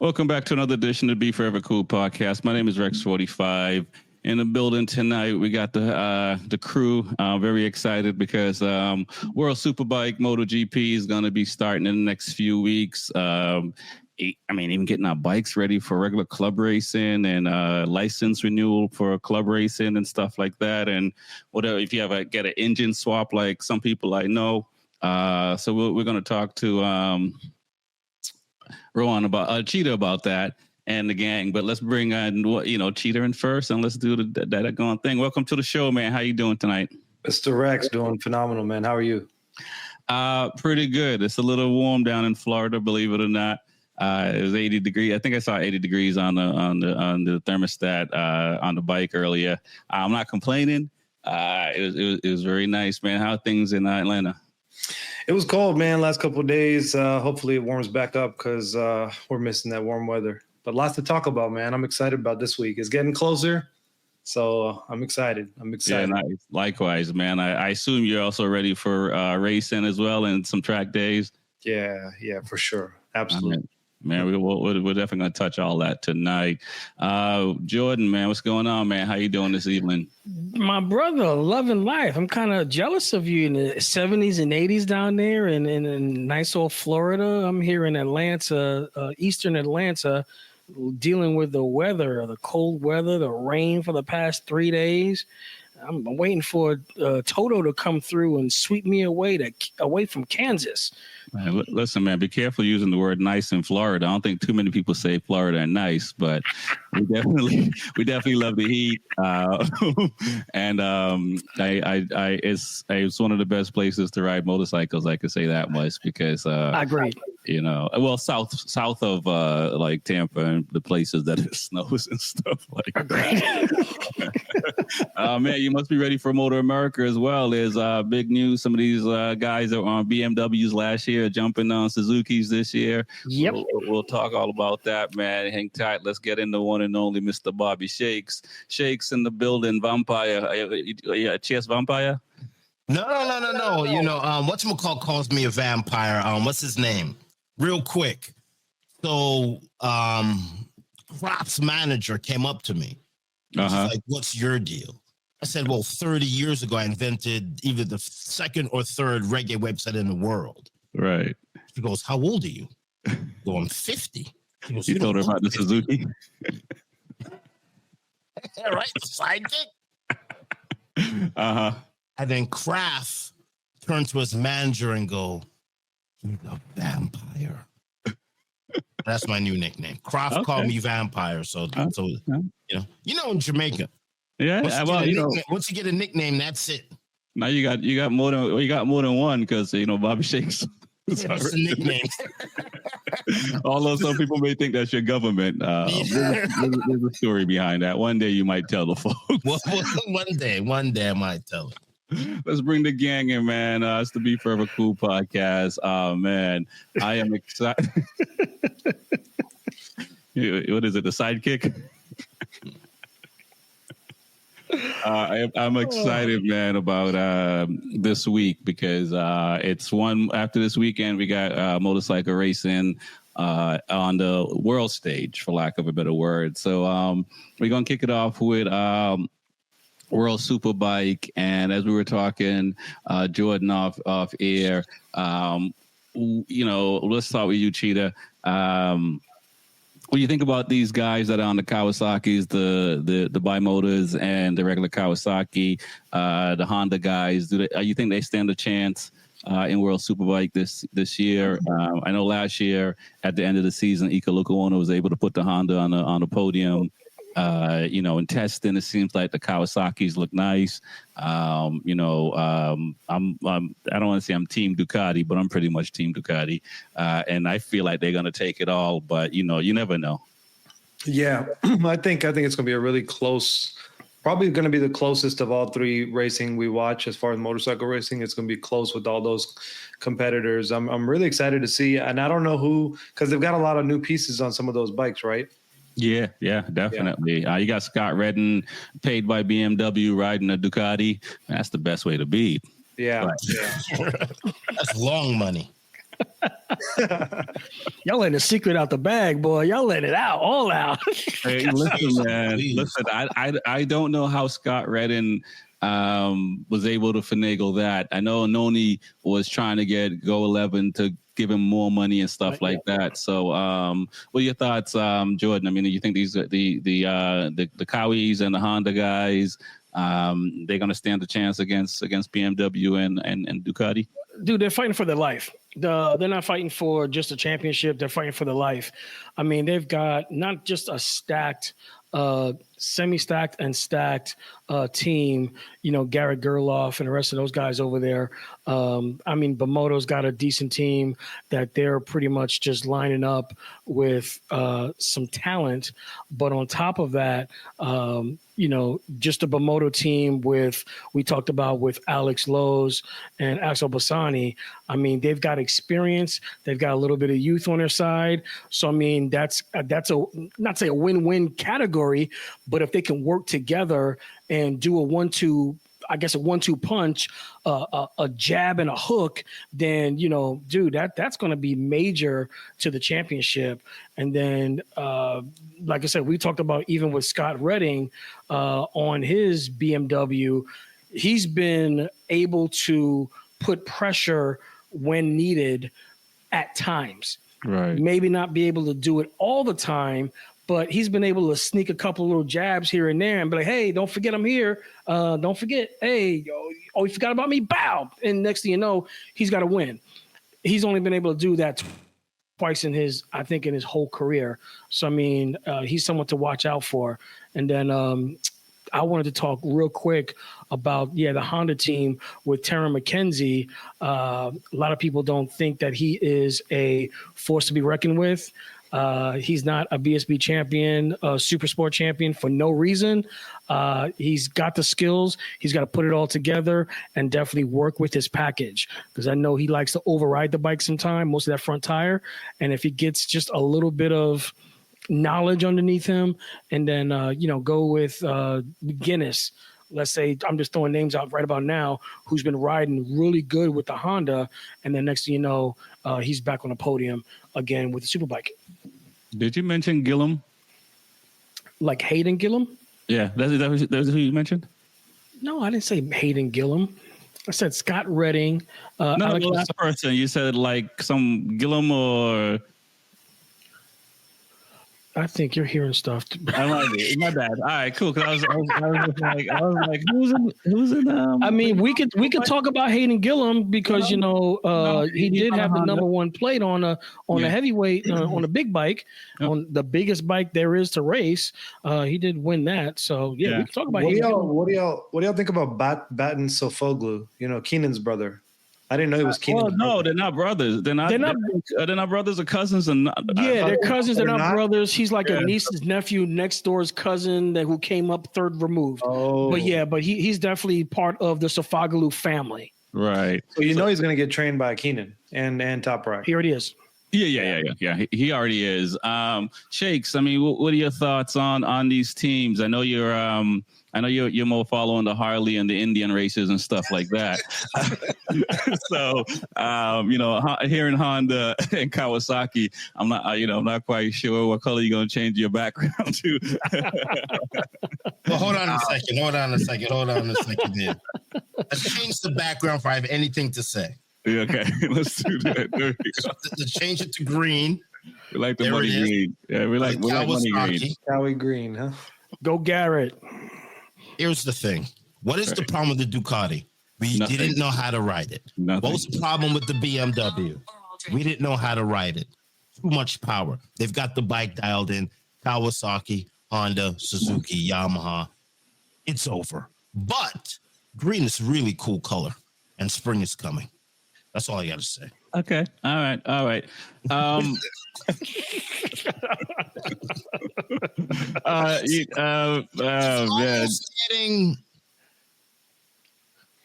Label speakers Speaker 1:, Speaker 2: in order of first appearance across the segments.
Speaker 1: Welcome back to another edition of B4evaKool podcast. My name is Rexy Fortyfive. In the building tonight, we got the crew. Very excited because World Superbike MotoGP is going to be starting in the next few weeks. Even getting our bikes ready for regular club racing and license renewal for club racing and stuff like that. And whatever, if you ever get an engine swap, like some people I know. So we're going to talk to Rowan about Cheetah about that and the gang. But let's bring on Cheetah in first, and let's do that going thing. Welcome to the show, man. How you doing tonight?
Speaker 2: Mr. Rex, doing phenomenal, man. How are you?
Speaker 1: Pretty good. It's a little warm down in Florida, believe it or not. It was 80 degrees. I think I saw 80 degrees on the thermostat on the bike earlier. I'm not complaining. It was very nice, man. How are things in Atlanta?
Speaker 2: It was cold, man. Last couple of days. Hopefully it warms back up because we're missing that warm weather. But lots to talk about, man. I'm excited about this week. It's getting closer, so I'm excited.
Speaker 1: Yeah, nice. Likewise, man. I assume you're also ready for racing as well and some track days.
Speaker 2: Yeah, for sure. Absolutely.
Speaker 1: Man, we're definitely going to touch all that tonight. Jordan, man, what's going on, man? How you doing this evening?
Speaker 3: My brother, loving life. I'm kind of jealous of you in the 70s and 80s down there in nice old Florida. I'm here in Atlanta, eastern Atlanta, dealing with the weather, the cold weather, the rain for the past 3 days. I'm waiting for Toto to come through and sweep me away from Kansas.
Speaker 1: Man, listen, man, be careful using the word nice in Florida. I don't think too many people say Florida and nice, but we definitely love the heat. And it's one of the best places to ride motorcycles. I could say that much because
Speaker 3: I agree.
Speaker 1: South of like Tampa and the places that it snows and stuff like that. Man, you must be ready for MotoAmerica as well. There's big news. Some of these guys that were on BMWs last year jumping on Suzuki's this year.
Speaker 3: Yep.
Speaker 1: We'll talk all about that, man. Hang tight. Let's get into one and only Mr. Bobby Shakes. Shakes in the building. Vampire. Cheers, Vampire.
Speaker 4: No. Whatchamacallit calls me a vampire. What's his name? Real quick. So, Crop's manager came up to me. He's like, what's your deal? I said, well, 30 years ago, I invented either the second or third reggae website in the world.
Speaker 1: Right.
Speaker 4: He goes, how old are you? I go, I'm 50. He goes,
Speaker 1: you told her about the Suzuki?
Speaker 4: Yeah, right? The sidekick? And then Kraft turned to his manager and go, you're a vampire. That's my new nickname. Kraft called me vampire. So in Jamaica.
Speaker 1: Yeah.
Speaker 4: Once you get a nickname, that's it.
Speaker 1: Now you got more than one because Bobby Shakes.
Speaker 4: That's the nickname.
Speaker 1: Although some people may think that's your government. There's a story behind that. One day you might tell the folks.
Speaker 4: One day I might tell it.
Speaker 1: Let's bring the gang in, man. It's the B4evaKool podcast. Man, I am excited. What is it? The sidekick? I'm excited, man, about this week because it's one after this weekend. We got motorcycle racing on the world stage, for lack of a better word. So we're going to kick it off with World Superbike. And as we were talking, Jordan off air, let's start with you, Cheetah. When you think about these guys that are on the Kawasaki's, the bimotors and the regular Kawasaki, the Honda guys, you think they stand a chance in World Superbike this year? I know last year at the end of the season, Ika Lukaona was able to put the Honda on the podium. In testing, it seems like the Kawasaki's look nice. I don't want to say I'm Team Ducati, but I'm pretty much Team Ducati. And I feel like they're going to take it all, but you never know.
Speaker 2: Yeah, I think it's going to be a really close, probably going to be the closest of all three racing we watch as far as motorcycle racing. It's going to be close with all those competitors. I'm really excited to see, and I don't know who, because they've got a lot of new pieces on some of those bikes, right?
Speaker 1: Yeah, definitely. You got Scott Redden, paid by BMW, riding a Ducati. That's the best way to be.
Speaker 2: Yeah.
Speaker 4: That's long money.
Speaker 3: Y'all letting the secret out the bag, boy. Y'all letting it out, all out.
Speaker 1: Hey, listen, man. Listen, I don't know how Scott Redding was able to finagle that. I know Noni was trying to get Go 11 to give him more money and stuff like that. So, what are your thoughts, Jordan? I mean, do you think these the Kawis and the Honda guys they're going to stand a chance against BMW and Ducati?
Speaker 3: Dude, they're fighting for their life. They're not fighting for just a championship. They're fighting for their life. I mean, they've got not just a stacked, semi-stacked and stacked team, you know, Garrett Gerloff and the rest of those guys over there. I mean, Bimoto's got a decent team that they're pretty much just lining up with some talent. But on top of that, you know, just a Bimoto team we talked about with Alex Lowe's and Axel Bassani. I mean, they've got experience. They've got a little bit of youth on their side. So, I mean, that's a not say a win-win category, but if they can work together and do a 1-2 punch, a jab and a hook, then, you know, dude, that's going to be major to the championship. And then, like I said, we talked about even with Scott Redding on his BMW, he's been able to put pressure when needed at times.
Speaker 1: Right.
Speaker 3: Maybe not be able to do it all the time, but he's been able to sneak a couple little jabs here and there and be like, hey, don't forget I'm here. Don't forget, hey, oh, you forgot about me? Bow. And next thing you know, he's got to win. He's only been able to do that twice in his whole career. So, I mean, he's someone to watch out for. And then I wanted to talk real quick about, the Honda team with Terran McKenzie. A lot of people don't think that he is a force to be reckoned with. He's not a BSB champion, a super sport champion for no reason. He's got the skills. He's got to put it all together and definitely work with his package, because I know he likes to override the bike sometime, most of that front tire. And if he gets just a little bit of knowledge underneath him and then, go with Guinness, let's say, I'm just throwing names out right about now, who's been riding really good with the Honda. And then next thing you know, he's back on the podium again with the SuperBike.
Speaker 1: Did you mention Gillum?
Speaker 3: Like Hayden Gillum?
Speaker 1: Yeah, that's who you mentioned?
Speaker 3: No, I didn't say Hayden Gillum. I said Scott Redding.
Speaker 1: No, the last person. You said like some Gillum or...
Speaker 3: I think you're hearing stuff.
Speaker 1: I like it. My bad. All right, cool. Because I was like, who's in?
Speaker 3: I mean, we could talk about Hayden Gillum because he did have the number one plate on a heavyweight on a big bike, on the biggest bike there is to race. He did win that. So we can talk about Hayden Gillum.
Speaker 2: What do y'all think about Batten Sofoglu? You know, Keenan's brother. I didn't know he was Keenan.
Speaker 1: Oh no, they're not brothers. They're not brothers or cousins. And
Speaker 3: they're cousins. They're not brothers. He's like a niece's nephew, next door's cousin who came up third removed. Oh, but he's definitely part of the Sofoglu family.
Speaker 1: Right.
Speaker 2: So he's going to get trained by Keenan and Top Rock.
Speaker 3: Here it is.
Speaker 1: Yeah. He already is. Shakes, I mean, what are your thoughts on these teams? I know you're more following the Harley and the Indian races and stuff like that. So, here in Honda and Kawasaki, I'm not quite sure what color you're going to change your background to.
Speaker 4: Well, hold on a second here. Let's change the background if I have anything to say.
Speaker 1: Yeah, okay, let's do that. There we go.
Speaker 4: Let's change it to green.
Speaker 1: We like the money green. Yeah, we like money green.
Speaker 2: Cowie green, huh?
Speaker 3: Go Garrett.
Speaker 4: Here's the thing. What is the problem with the Ducati? We didn't know how to ride it.
Speaker 1: Nothing.
Speaker 4: What was the problem with the BMW? We didn't know how to ride it. Too much power. They've got the bike dialed in. Kawasaki, Honda, Suzuki, Yamaha. It's over. But green is a really cool color, and spring is coming. That's all I got to say.
Speaker 1: Okay. All right.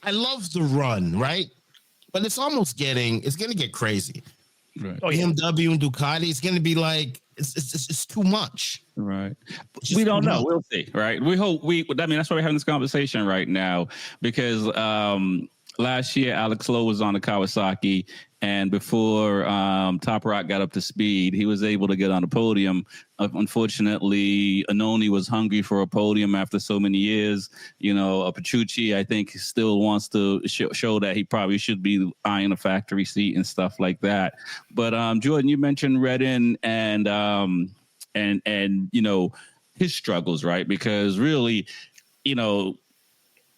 Speaker 4: I love the run, right? But it's going to get crazy.
Speaker 1: Right.
Speaker 4: BMW and Ducati, it's going to be like, it's too much.
Speaker 1: Right. We don't know. We'll see. Right. That's why we're having this conversation right now, because last year Alex Lowe was on the Kawasaki And before Top Rock got up to speed, he was able to get on the podium. Unfortunately, Annoni was hungry for a podium after so many years. Petrucci, I think, still wants to show that he probably should be eyeing a factory seat and stuff like that. But Jordan, you mentioned Redden and his struggles, right? Because really,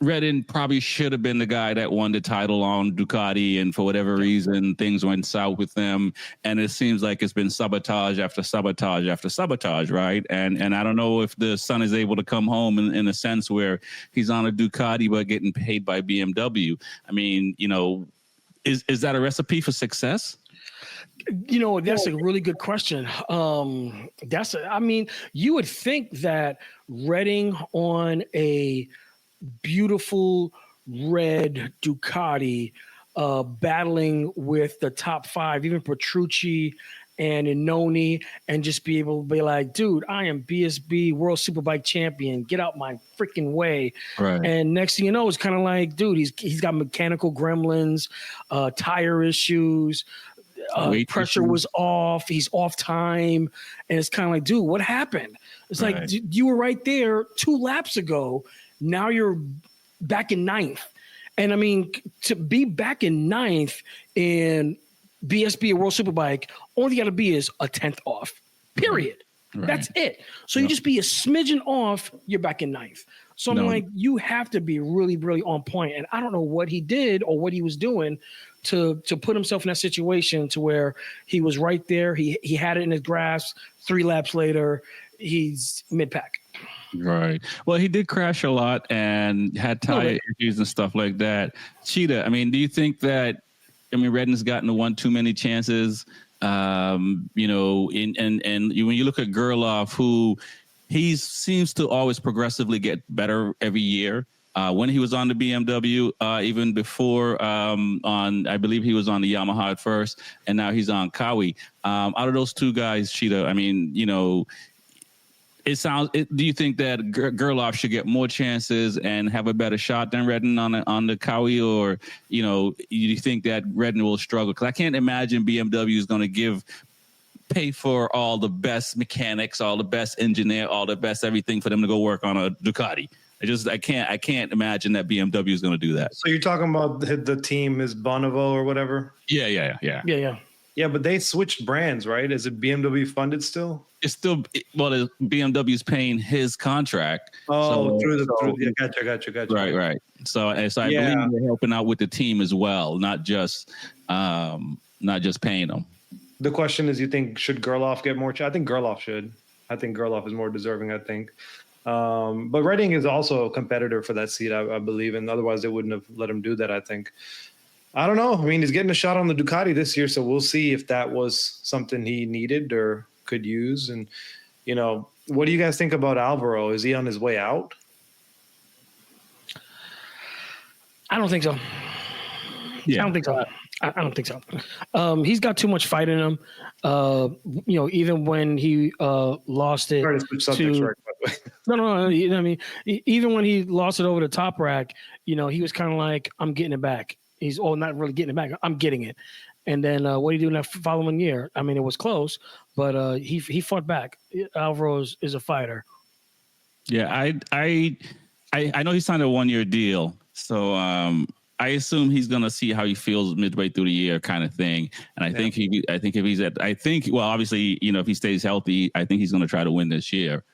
Speaker 1: Redden probably should have been the guy that won the title on Ducati, and for whatever reason, things went south with them. And it seems like it's been sabotage after sabotage after sabotage, right? And I don't know if the son is able to come home in a sense where he's on a Ducati but getting paid by BMW. I mean, is that a recipe for success?
Speaker 3: That's a really good question. You would think that Redding on a beautiful red Ducati, battling with the top five, even Petrucci and Annoni, and just be able to be like, dude, I am BSB World Superbike champion. Get out my freaking way.
Speaker 1: Right.
Speaker 3: And next thing you know, it's kind of like, dude, he's got mechanical gremlins, tire issues. Pressure was off. He's off time. And it's kind of like, dude, what happened? It's like, you were right there 2 laps ago. Now you're back in 9th. And I mean, to be back in 9th in BSB or World Superbike, all you got to be is a 10th off, period. Right. That's it. So you just be a smidgen off, you're back in 9th. So I'm like, you have to be really, really on point. And I don't know what he did or what he was doing to put himself in that situation to where he was right there. He had it in his grasp. 3 laps later, he's mid-pack.
Speaker 1: Right. Well, he did crash a lot and had tire issues and stuff like that. Cheetah, I mean, do you think that, Redden's gotten one too many chances, and when you look at Gerloff, who he seems to always progressively get better every year. When he was on the BMW, even before I believe he was on the Yamaha at first, and now he's on Kawi. Out of those 2 guys, Cheetah, I mean, do you think that Gerloff should get more chances and have a better shot than Redden on the Kawi, or you think that Redden will struggle? Because I can't imagine BMW is going to pay for all the best mechanics, all the best engineer, all the best everything for them to go work on a Ducati. I can't imagine that BMW is going to do that.
Speaker 2: So you're talking about the team is Bonneville or whatever?
Speaker 1: Yeah.
Speaker 2: Yeah, but they switched brands, right? Is it BMW funded still?
Speaker 1: It's still, BMW's paying his contract.
Speaker 2: Oh, gotcha.
Speaker 1: Right. So I believe they're helping out with the team as well, not just paying them.
Speaker 2: The question is, you think should Gerloff get more? I think Gerloff should. I think Gerloff is more deserving. I think. But Redding is also a competitor for that seat, I believe, and otherwise they wouldn't have let him do that, I think. I don't know. I mean, he's getting a shot on the Ducati this year, so we'll see if that was something he needed or could use. And, what do you guys think about Alvaro? Is he on his way out?
Speaker 3: I don't think so. Yeah. I don't think so. I don't think so. He's got too much fight in him. Even when he lost it No. Even when he lost it over the Top Rack, he was kind of like, I'm getting it back. He's not really getting it back. I'm getting it. And then what did he do in that following year? I mean, it was close, but he fought back. Alvaro is a fighter.
Speaker 1: Yeah, I know he signed a 1-year deal, so I assume he's gonna see how he feels midway through the year, kind of thing. And I think obviously, if he stays healthy, I think he's gonna try to win this year.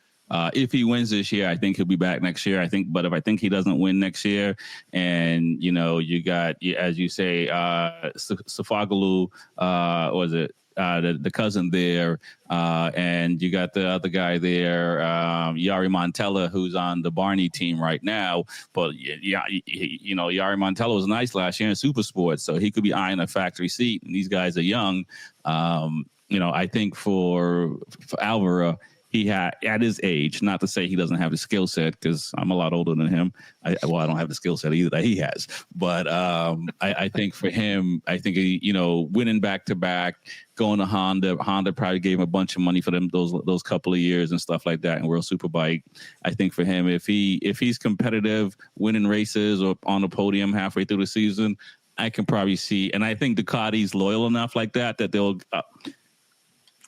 Speaker 1: If he wins this year, I think he'll be back next year. But if I think he doesn't win next year, and you got, as you say, Safagalu, was it the cousin there, and you got the other guy there, Yari Montella, who's on the Barney team right now. But Yari Montella was nice last year in Super Sports, so he could be eyeing a factory seat. And these guys are young. I think for Alvaro, he had, at his age, not to say he doesn't have the skill set, because I'm a lot older than him. I don't have the skill set either that he has. But I think for him, winning back to back, going to Honda probably gave him a bunch of money for them those couple of years and stuff like that in World Superbike. I think for him, if he's competitive, winning races or on the podium halfway through the season, I can probably see, and I think Ducati's loyal enough like that they'll.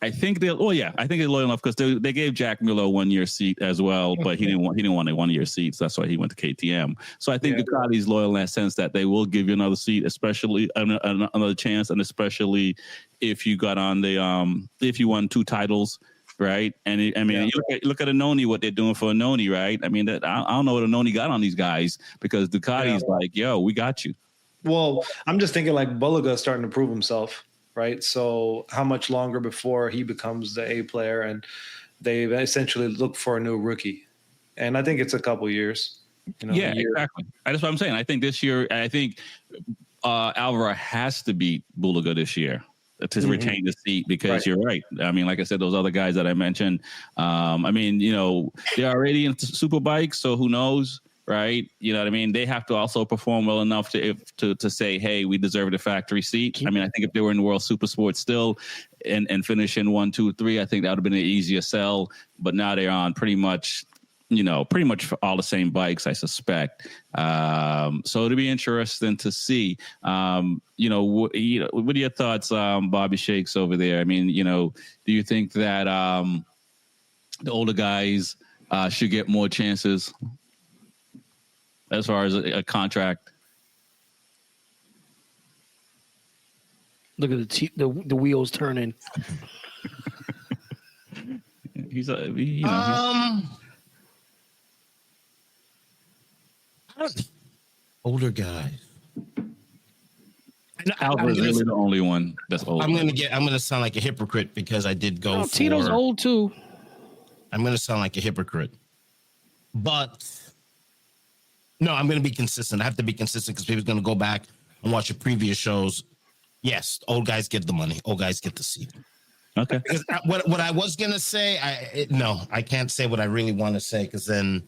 Speaker 1: I think they're loyal enough because they gave Jack Miller a 1-year seat as well, but he didn't want a 1-year seat, so that's why he went to KTM. So I think Ducati's loyal in that sense that they will give you another seat, especially another chance, and especially if you got on the if you won 2 titles. Right. And you look at Anoni, what they're doing for Anoni. Right. I mean, I don't know what Anoni got on these guys because Ducati's like, yo, we got you.
Speaker 2: Well, I'm just thinking like Bulliga starting to prove himself. Right. So how much longer before he becomes the A player, and they essentially look for a new rookie. And I think it's a couple years.
Speaker 1: Exactly. That's what I'm saying. I think this year, Alvaro has to beat Bulliga this year to retain the seat because you're right. I mean, like I said, those other guys that I mentioned, they're already in SuperBike, so who knows, right? You know what I mean? They have to also perform well enough to say, hey, we deserve the factory seat. I mean, I think if they were in the World Supersport still and finish in 1, 2, 3, I think that would have been an easier sell. But now they're on pretty much all the same bikes, I suspect. So it'll be interesting to see. What are your thoughts, Bobby Shakes over there? I mean, do you think that the older guys should get more chances as far as a contract?
Speaker 3: Look at the wheels turning.
Speaker 4: Older guys.
Speaker 1: Alvaro's really the only one that's old.
Speaker 4: I'm gonna sound like a hypocrite because I did go.
Speaker 3: Tito's old too.
Speaker 4: I'm gonna sound like a hypocrite, but no, I'm gonna be consistent. I have to be consistent because people's gonna go back and watch the previous shows. Yes, old guys get the money. Old guys get the seat.
Speaker 1: Okay.
Speaker 4: Because what I was gonna say, I can't say what I really want to say because then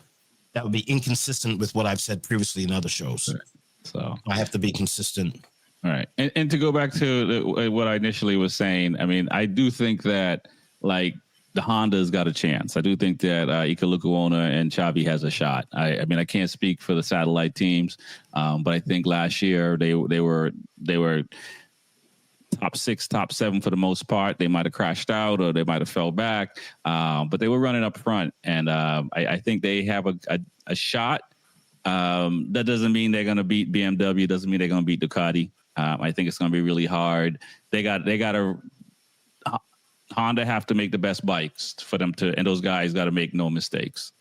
Speaker 4: that would be inconsistent with what I've said previously in other shows. Right. So I have to be consistent.
Speaker 1: All right. And to go back to what I initially was saying, I mean, I do think that like the Honda's got a chance. I do think that Ika Lukuona and Chavi has a shot. I mean, I can't speak for the satellite teams, but I think last year they were top 6, top 7 for the most part. They might have crashed out or they might have fell back, but they were running up front. And I think they have a shot. That doesn't mean they're going to beat BMW. Doesn't mean they're going to beat Ducati. I think it's going to be really hard. Honda have to make the best bikes for them to, and those guys got to make no mistakes.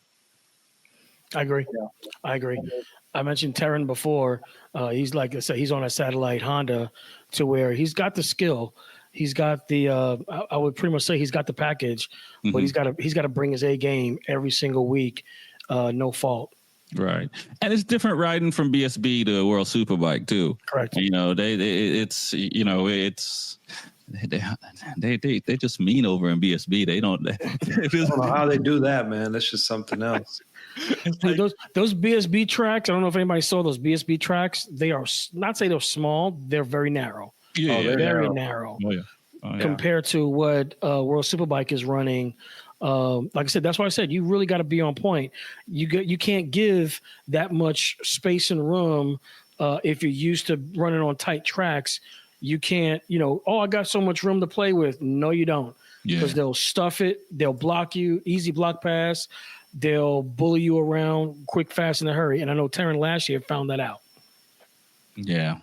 Speaker 3: I agree. I mentioned Terran before. He's like I said, he's on a satellite Honda to where he's got the skill. He's got the, I would pretty much say he's got the package, but he's got to bring his A game every single week. No fault. Right.
Speaker 1: And it's different riding from BSB to World Superbike too.
Speaker 3: Correct.
Speaker 1: They just mean over in BSB. They don't.
Speaker 2: I don't know how they do that, man. That's just something else.
Speaker 3: Like those BSB tracks, I don't know if anybody saw those BSB tracks. They are not say they're small. They're very narrow.
Speaker 1: Yeah,
Speaker 3: they're very narrow.
Speaker 1: Oh, yeah.
Speaker 3: Compared to what World Superbike is running. Like I said, that's why I said you really got to be on point. You can't give that much space and room if you're used to running on tight tracks. You can't, I got so much room to play with. No, you don't. Because they'll stuff it. They'll block you. Easy block pass. They'll bully you around quick, fast, in a hurry. And I know Terran last year found that out.
Speaker 1: Yeah.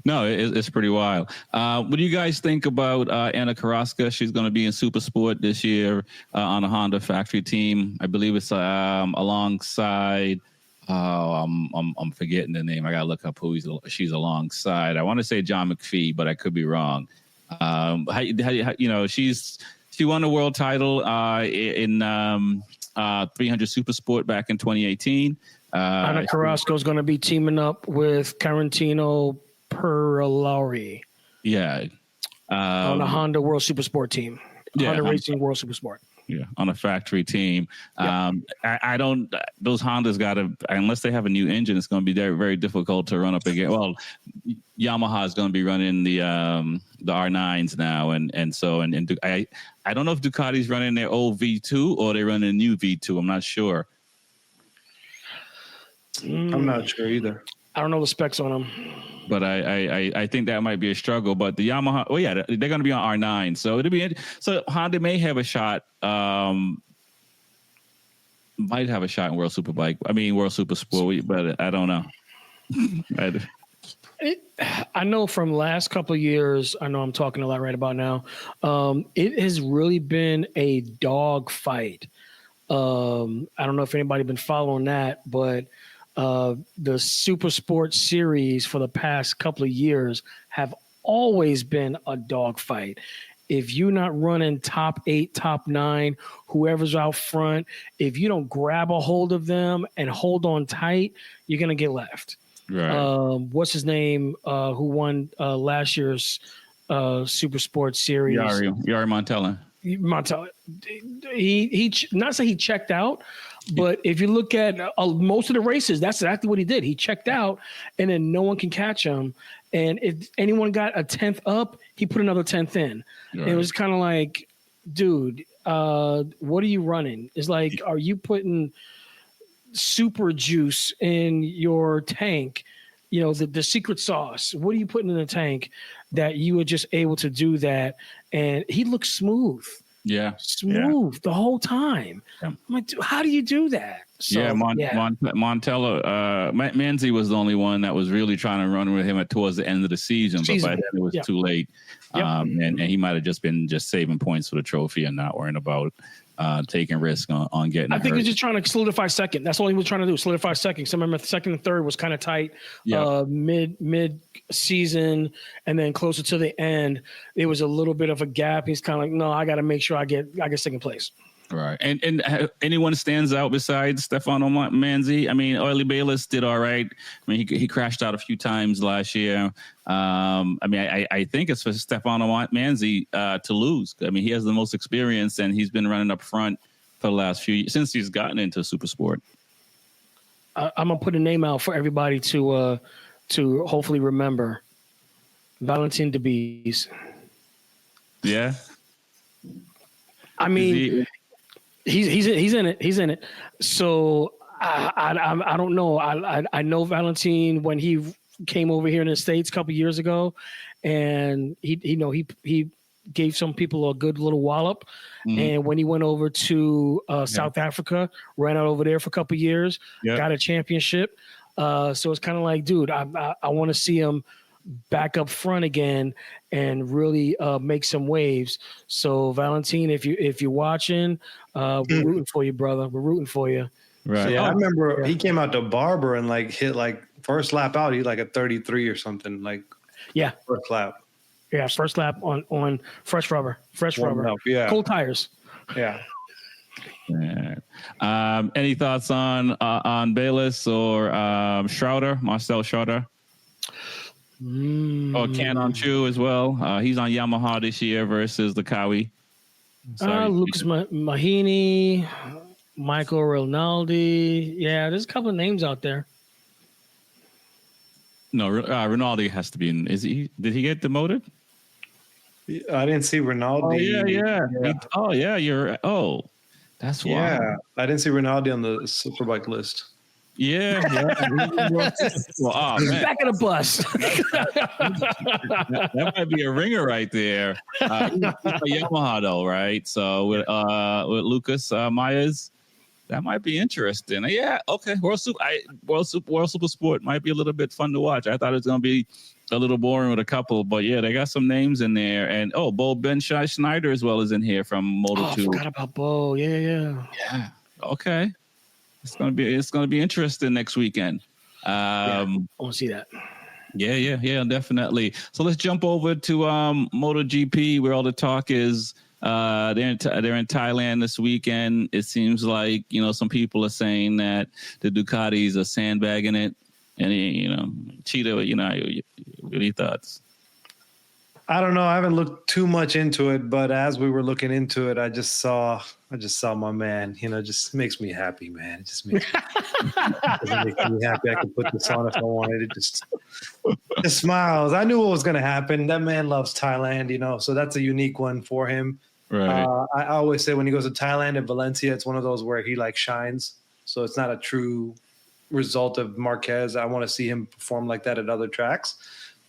Speaker 1: No, it's pretty wild. What do you guys think about Anna Carrasco? She's going to be in Super Sport this year on a Honda factory team. I believe it's alongside. I'm forgetting the name. I got to look up who she's alongside. I want to say John McPhee, but I could be wrong. She won the world title in 300 Super Sport back in 2018.
Speaker 3: Anna Carrasco is going to be teaming up with Carantino Perlauri.
Speaker 1: Yeah.
Speaker 3: On a Honda World Supersport team. Honda Racing World Supersport.
Speaker 1: Yeah, on a factory team. I don't. Those Hondas got to, unless they have a new engine, it's going to be very, very difficult to run up again. Well, Yamaha is going to be running the R9s now, and I don't know if Ducati's running their old V2 or they're running a new V2. I'm not sure.
Speaker 2: I'm not sure either.
Speaker 3: I don't know the specs on them.
Speaker 1: but I think that might be a struggle. But the Yamaha, they're going to be on R9, so so Honda may have a shot. Might have a shot in World Superbike. I mean, World Super Sport, but I don't know.
Speaker 3: I know from last couple of years, I know I'm talking a lot right about now. It has really been a dog fight. I don't know if anybody been following that, but the Super Sport series for the past couple of years have always been a dog fight. If you're not running top 8, top 9, whoever's out front, if you don't grab a hold of them and hold on tight, you're going to get left.
Speaker 1: Right.
Speaker 3: What's his name? Who won last year's Super Sports series?
Speaker 1: Yari Montella.
Speaker 3: He not say he checked out, but if you look at most of the races, that's exactly what he did. He checked out, and then no one can catch him. And if anyone got a 10th up, he put another 10th in. Right. It was kind of like, dude, what are you running? It's like, are you putting super juice in your tank? You know, the secret sauce. What are you putting in the tank that you were just able to do that? And he looked smooth.
Speaker 1: Yeah.
Speaker 3: Smooth the whole time. Yeah. I'm like, dude, how do you do that? So,
Speaker 1: Montella, Manzi was the only one that was really trying to run with him towards the end of the season, but by then it was too late. Yep. And he might have been saving points for the trophy and not worrying about taking risk on getting.
Speaker 3: I think he was just trying to solidify second. That's all he was trying to do, solidify second. So I remember second and third was kind of tight. Mid season, and then closer to the end, it was a little bit of a gap. He's kind of like, no, I got to make sure I get second place.
Speaker 1: Right. And anyone stands out besides Stefano Manzi? I mean, Oily Bayless did all right. I mean, he crashed out a few times last year. I mean, I think it's for Stefano Manzi to lose. I mean, he has the most experience, and he's been running up front for the last few years since he's gotten into Super Sport.
Speaker 3: I'm going to put a name out for everybody to hopefully remember. Valentin Debise.
Speaker 1: Yeah.
Speaker 3: I mean... He's in it. He's in it. So I don't know. I know Valentin when he came over here in the States a couple years ago, and he gave some people a good little wallop. Mm-hmm. And when he went over to South Africa, ran out over there for a couple years, got a championship. So it's kind of like, dude, I want to see him back up front again and really make some waves. So Valentin, if you're watching, we're rooting for you, brother. We're rooting for you.
Speaker 2: Right. So, I remember he came out to Barber and hit first lap out. He a 33 or something. First lap.
Speaker 3: Yeah, first lap on fresh rubber.
Speaker 2: Yeah.
Speaker 3: Cold tires.
Speaker 2: Yeah.
Speaker 1: Any thoughts on Bayless or Schroeder, Marcel Schroeder? Or Canon Chu as well. He's on Yamaha this year versus the Kawi.
Speaker 3: Lucas Mahini, Michael Rinaldi. Yeah, there's a couple of names out there.
Speaker 1: No, Rinaldi has to be in. Did he get demoted?
Speaker 2: I didn't see Rinaldi.
Speaker 1: That's why.
Speaker 2: Yeah, I didn't see Rinaldi on the Superbike list.
Speaker 1: Yeah. Well, man.
Speaker 3: Back of the bus.
Speaker 1: that might be a ringer right there. Yamaha though, right? So with Lucas Myers, that might be interesting. Yeah, okay. World Super Sport might be a little bit fun to watch. I thought it was gonna be a little boring with a couple, but yeah, they got some names in there. And Bo Ben Schneider as well is in here from Moto2.
Speaker 3: I forgot about Bo. Yeah.
Speaker 1: Okay. It's gonna be interesting next weekend.
Speaker 3: I want to see that.
Speaker 1: Yeah, definitely. So let's jump over to MotoGP, where all the talk is. They're in Thailand this weekend. It seems like some people are saying that the Ducatis are sandbagging it, and Cheetah. What are your thoughts?
Speaker 2: I don't know. I haven't looked too much into it, but as we were looking into it, I just saw my man. Just makes me happy, man. It just makes me happy. I could put this on if I wanted. It just smiles. I knew what was going to happen. That man loves Thailand, so that's a unique one for him.
Speaker 1: Right.
Speaker 2: I always say when he goes to Thailand and Valencia, it's one of those where he shines. So it's not a true result of Marquez. I want to see him perform like that at other tracks.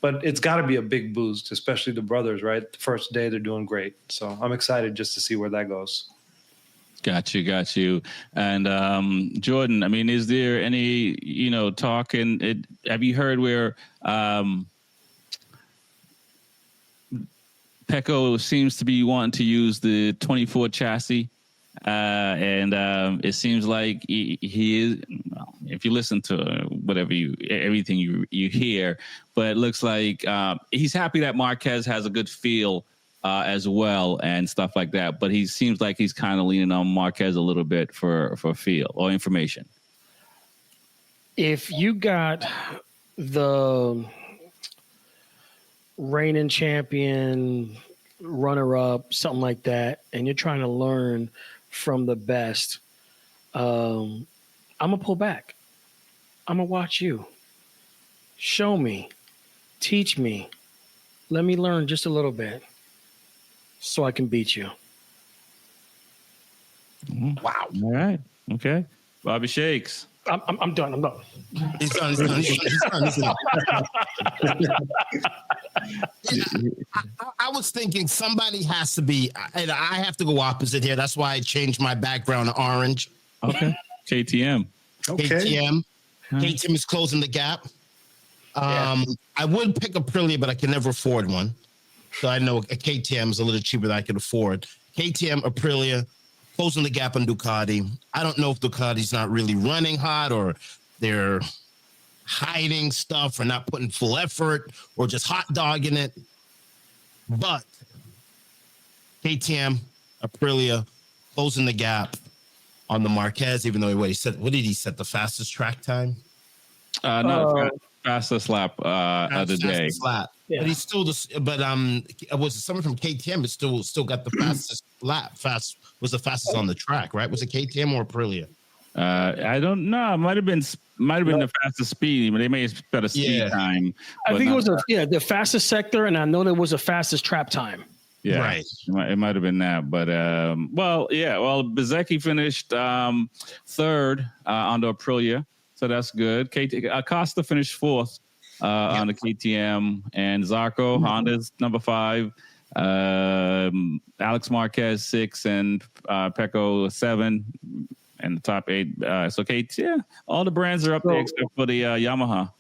Speaker 2: But it's got to be a big boost, especially the brothers, right? The first day, they're doing great. So I'm excited just to see where that goes.
Speaker 1: Got you. And Jordan, I mean, is there any, talk have you heard where Pecco seems to be wanting to use the 24 chassis? And it seems like he is, if you listen to everything you hear, but it looks like he's happy that Marquez has a good feel as well and stuff like that. But he seems like he's kind of leaning on Marquez a little bit for feel or information.
Speaker 3: If you got the reigning champion, runner-up, something like that, and you're trying to learn from the best, I'm gonna pull back. I'm gonna watch you. Show me, teach me, let me learn just a little bit so I can beat you.
Speaker 4: Wow.
Speaker 1: All right. Okay. Bobby Shakes.
Speaker 3: I'm done. I'm done.
Speaker 4: He's done. I was thinking somebody has to be, and I have to go opposite here. That's why I changed my background to orange.
Speaker 1: Okay. KTM.
Speaker 2: Okay.
Speaker 4: KTM. KTM is closing the gap. I would pick Aprilia, but I can never afford one. So I know a KTM is a little cheaper than I can afford. KTM, Aprilia, closing the gap on Ducati. I don't know if Ducati's not really running hot or they're hiding stuff or not putting full effort or just hot dogging it. But KTM, Aprilia, closing the gap on the Marquez, even though he said, what did he set? The fastest track time?
Speaker 1: Fastest lap of the day.
Speaker 4: Lap. Yeah. But he's still was someone from KTM is still got the fastest lap. Was the fastest on the track, right? Was it KTM or Aprilia?
Speaker 1: I don't know. It might have been the fastest speed, but they may have got a speed time.
Speaker 3: I think it was the fastest sector, and I know there was a fastest trap time.
Speaker 1: Yeah,
Speaker 4: right.
Speaker 1: It might have been that, but Bezzecchi finished third on the Aprilia, so that's good. Acosta finished fourth on the KTM, and Zarco Honda's number 5. Alex Marquez 6 and Pecco 7 and the top 8. So all the brands are up there except for the Yamaha.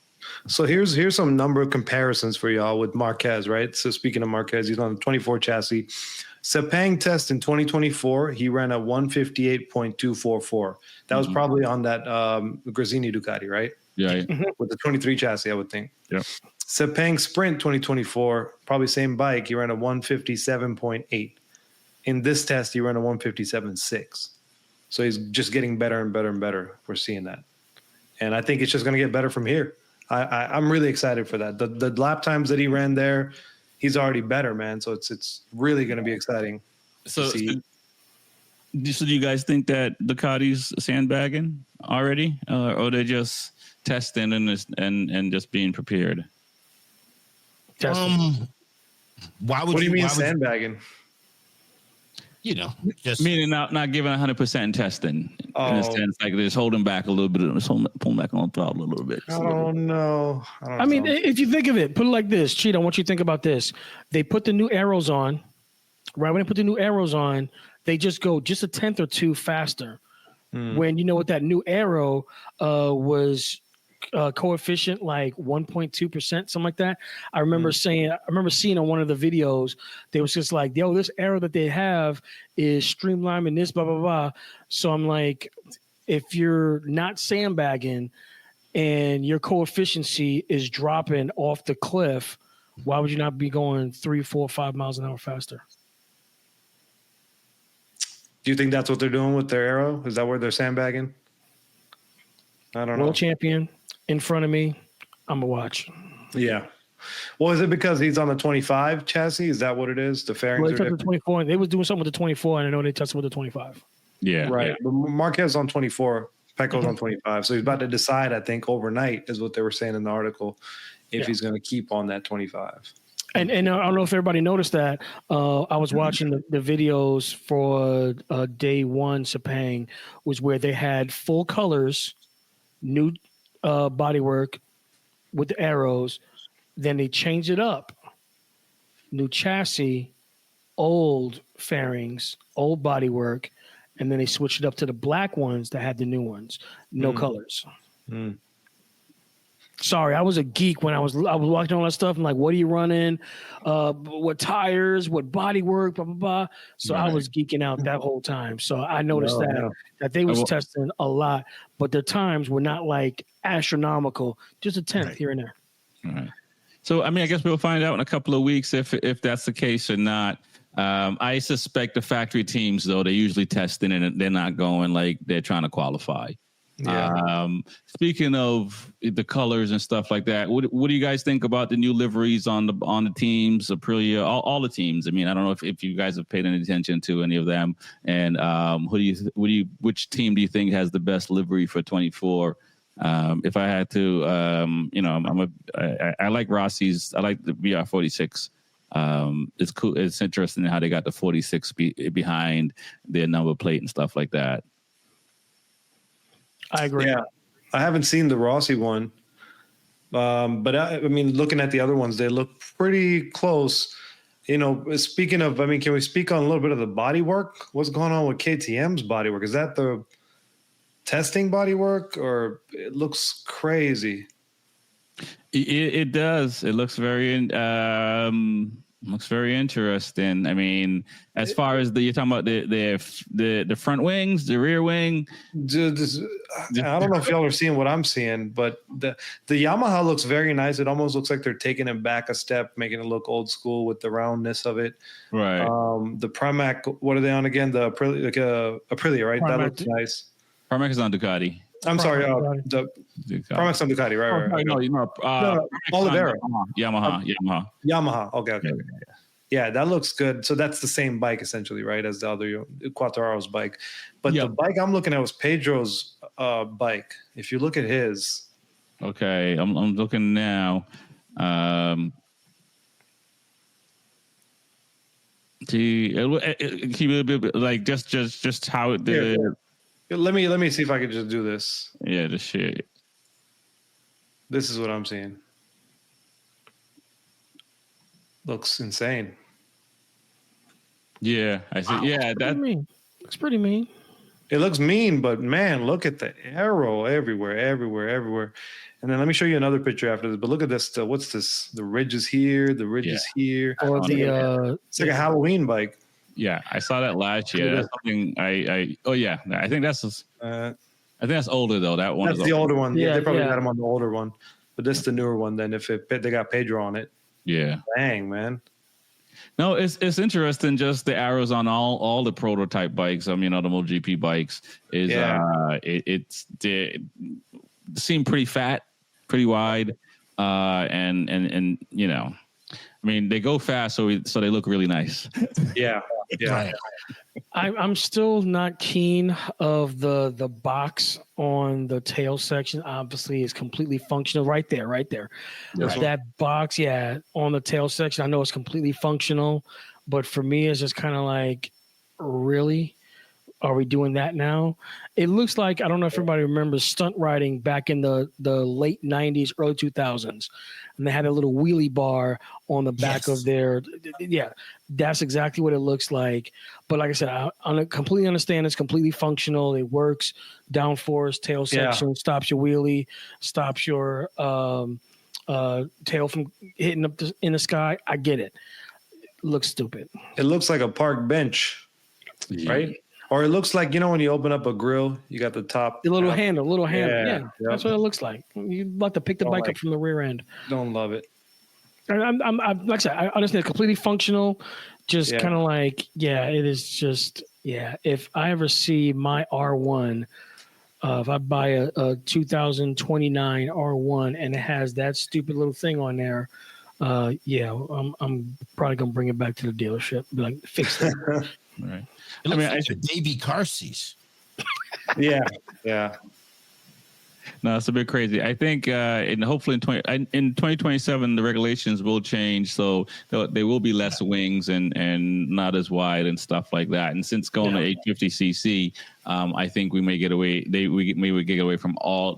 Speaker 2: So here's some number of comparisons for y'all with Marquez, right? So speaking of Marquez, he's on the 24 chassis. Sepang test in 2024, he ran a 158.244. That was probably on that Gresini Ducati, right?
Speaker 1: Yeah.
Speaker 2: With the 23 chassis, I would think.
Speaker 1: Yep.
Speaker 2: Sepang Sprint 2024, probably same bike. He ran a 157.8. In this test, he ran a 157.6. So he's just getting better and better and better. We're seeing that. And I think it's just going to get better from here. I'm really excited for that. The lap times that he ran there, he's already better, man. So it's really going to be exciting.
Speaker 1: So do you guys think that Ducati's sandbagging already, or they're just testing and just being prepared?
Speaker 4: Why would
Speaker 2: what do you mean sandbagging?
Speaker 4: Just
Speaker 1: meaning not giving 100% testing. In a sense, like they're just holding back a little bit, pulling back on the throttle a little bit.
Speaker 2: Oh no!
Speaker 3: I mean, if you think of it, put it like this, Cheetah. I want you to think about this. They put the new arrows on, right? When they put the new arrows on, they just go just a tenth or two faster. When what that new arrow was coefficient like 1.2%, something like that. I remember seeing on one of the videos, they was just like, yo, this arrow that they have is streamlining this, blah, blah, blah. So I'm like, if you're not sandbagging and your coefficiency is dropping off the cliff, why would you not be going 3, 4, 5 miles an hour faster?
Speaker 2: Do you think that's what they're doing with their arrow? Is that where they're sandbagging? I don't know.
Speaker 3: World champion in front of me, I'm going to watch.
Speaker 2: Yeah. Well, is it because he's on the 25 chassis? Is that what it is? The fairings
Speaker 3: they
Speaker 2: are
Speaker 3: tested
Speaker 2: different?
Speaker 3: the 24. They was doing something with the 24, and I know they tested with the 25.
Speaker 1: Yeah.
Speaker 2: Right.
Speaker 1: Yeah.
Speaker 2: But Marquez on 24, Pecco's on 25. So he's about to decide, I think, overnight is what they were saying in the article, if he's going to keep on that 25.
Speaker 3: And I don't know if everybody noticed that. I was watching the videos for day one Sepang was where they had full colors, new bodywork with the arrows. Then they changed it up. New chassis, old fairings, old bodywork, and then they switched it up to the black ones that had the new ones. No colors. Sorry, I was a geek when I was watching all that stuff. I'm like, what are you running? What tires? What bodywork? Blah blah blah. So I was geeking out that whole time. So I noticed that they was testing a lot, but their times were not like astronomical, just a tenth here and there.
Speaker 1: Right. So I mean, I guess we'll find out in a couple of weeks if that's the case or not. I suspect the factory teams, though, they're usually testing and they're not going like they're trying to qualify. Yeah. Speaking of the colors and stuff like that, what do you guys think about the new liveries on the teams, Aprilia, all the teams? I mean, I don't know if you guys have paid any attention to any of them, and which team do you think has the best livery for 24? If I had to, I like Rossi's. I like the BR46. It's cool. It's interesting how they got the 46 behind their number plate and stuff like that.
Speaker 3: I agree.
Speaker 2: Yeah, I haven't seen the Rossi one, but I mean, looking at the other ones, they look pretty close. You know, speaking of, I mean, can we speak on a little bit of the body work? What's going on with KTM's body work? Is that the testing body work, or it looks crazy?
Speaker 1: It does. It looks very interesting. I mean, as far as you're talking about the front wings, the rear wing.
Speaker 2: I don't know if y'all are seeing what I'm seeing, but the Yamaha looks very nice. It almost looks like they're taking it back a step, making it look old school with the roundness of it.
Speaker 1: Right.
Speaker 2: The Pramac, what are they on again? The Aprilia, right?
Speaker 3: Pramac.
Speaker 2: That looks nice.
Speaker 1: Pramac is on Ducati.
Speaker 2: I'm sorry, the Pramac on Ducati, right.
Speaker 1: No,
Speaker 2: Oliveira.
Speaker 1: Yamaha.
Speaker 2: Okay. Yeah, that looks good. So that's the same bike essentially, right, as the other Quattro's bike. But the bike I'm looking at was Pedro's bike. If you look at his.
Speaker 1: Okay, I'm looking now. Like just how it did.
Speaker 2: Yeah. Let me see if I can just do this.
Speaker 1: Yeah, the shit.
Speaker 2: This is what I'm seeing. Looks insane.
Speaker 1: Yeah, I see. Yeah, that
Speaker 3: looks pretty mean.
Speaker 2: It looks mean, but man, look at the arrow everywhere. And then let me show you another picture after this. But look at this. What's this? The ridges here. The ridges here.
Speaker 3: Or
Speaker 2: it's like a Halloween bike.
Speaker 1: Yeah, I saw that last year. That's something I think that's older though. That one.
Speaker 2: That's the older one. Yeah, they probably got him on the older one, but this is the newer one. Then if they got Pedro on it.
Speaker 1: Yeah.
Speaker 2: Dang, man.
Speaker 1: No, it's interesting. Just the arrows on all the prototype bikes. I mean, all the MotoGP bikes is they seem pretty fat, pretty wide, and you know, I mean, they go fast, so they look really nice.
Speaker 2: Yeah.
Speaker 4: Right.
Speaker 3: I'm still not keen of the box on the tail section. Obviously, it's completely functional right there. Right. That box, on the tail section, I know it's completely functional, but for me, it's just kind of like, really? Are we doing that now? It looks like, I don't know if everybody remembers stunt riding back in the late 90s, early 2000s. And they had a little wheelie bar on the back of their, that's exactly what it looks like. But like I said, I completely understand it's completely functional. It works. Downforce, tail section, stops your wheelie, stops your tail from hitting up in the sky. I get it. Looks stupid.
Speaker 2: It looks like a park bench, right? Or it looks like, you know, when you open up a grill, you got the top.
Speaker 3: The little handle. Yeah. That's what it looks like. You like to pick the bike up from the rear end.
Speaker 2: Don't love it.
Speaker 3: I'm like I said, I understand it's completely functional. Just kind of like, it is just, if I ever see my R1, if I buy a 2029 R1 and it has that stupid little thing on there, I'm probably going to bring it back to the dealership. Be like, fix it.
Speaker 1: Right.
Speaker 4: It looks like a baby car seats.
Speaker 2: Yeah.
Speaker 1: No, it's a bit crazy. I think, hopefully in 2027, the regulations will change, so there will be less wings and not as wide and stuff like that. And since going to 850cc, I think we may get away. We may get away from all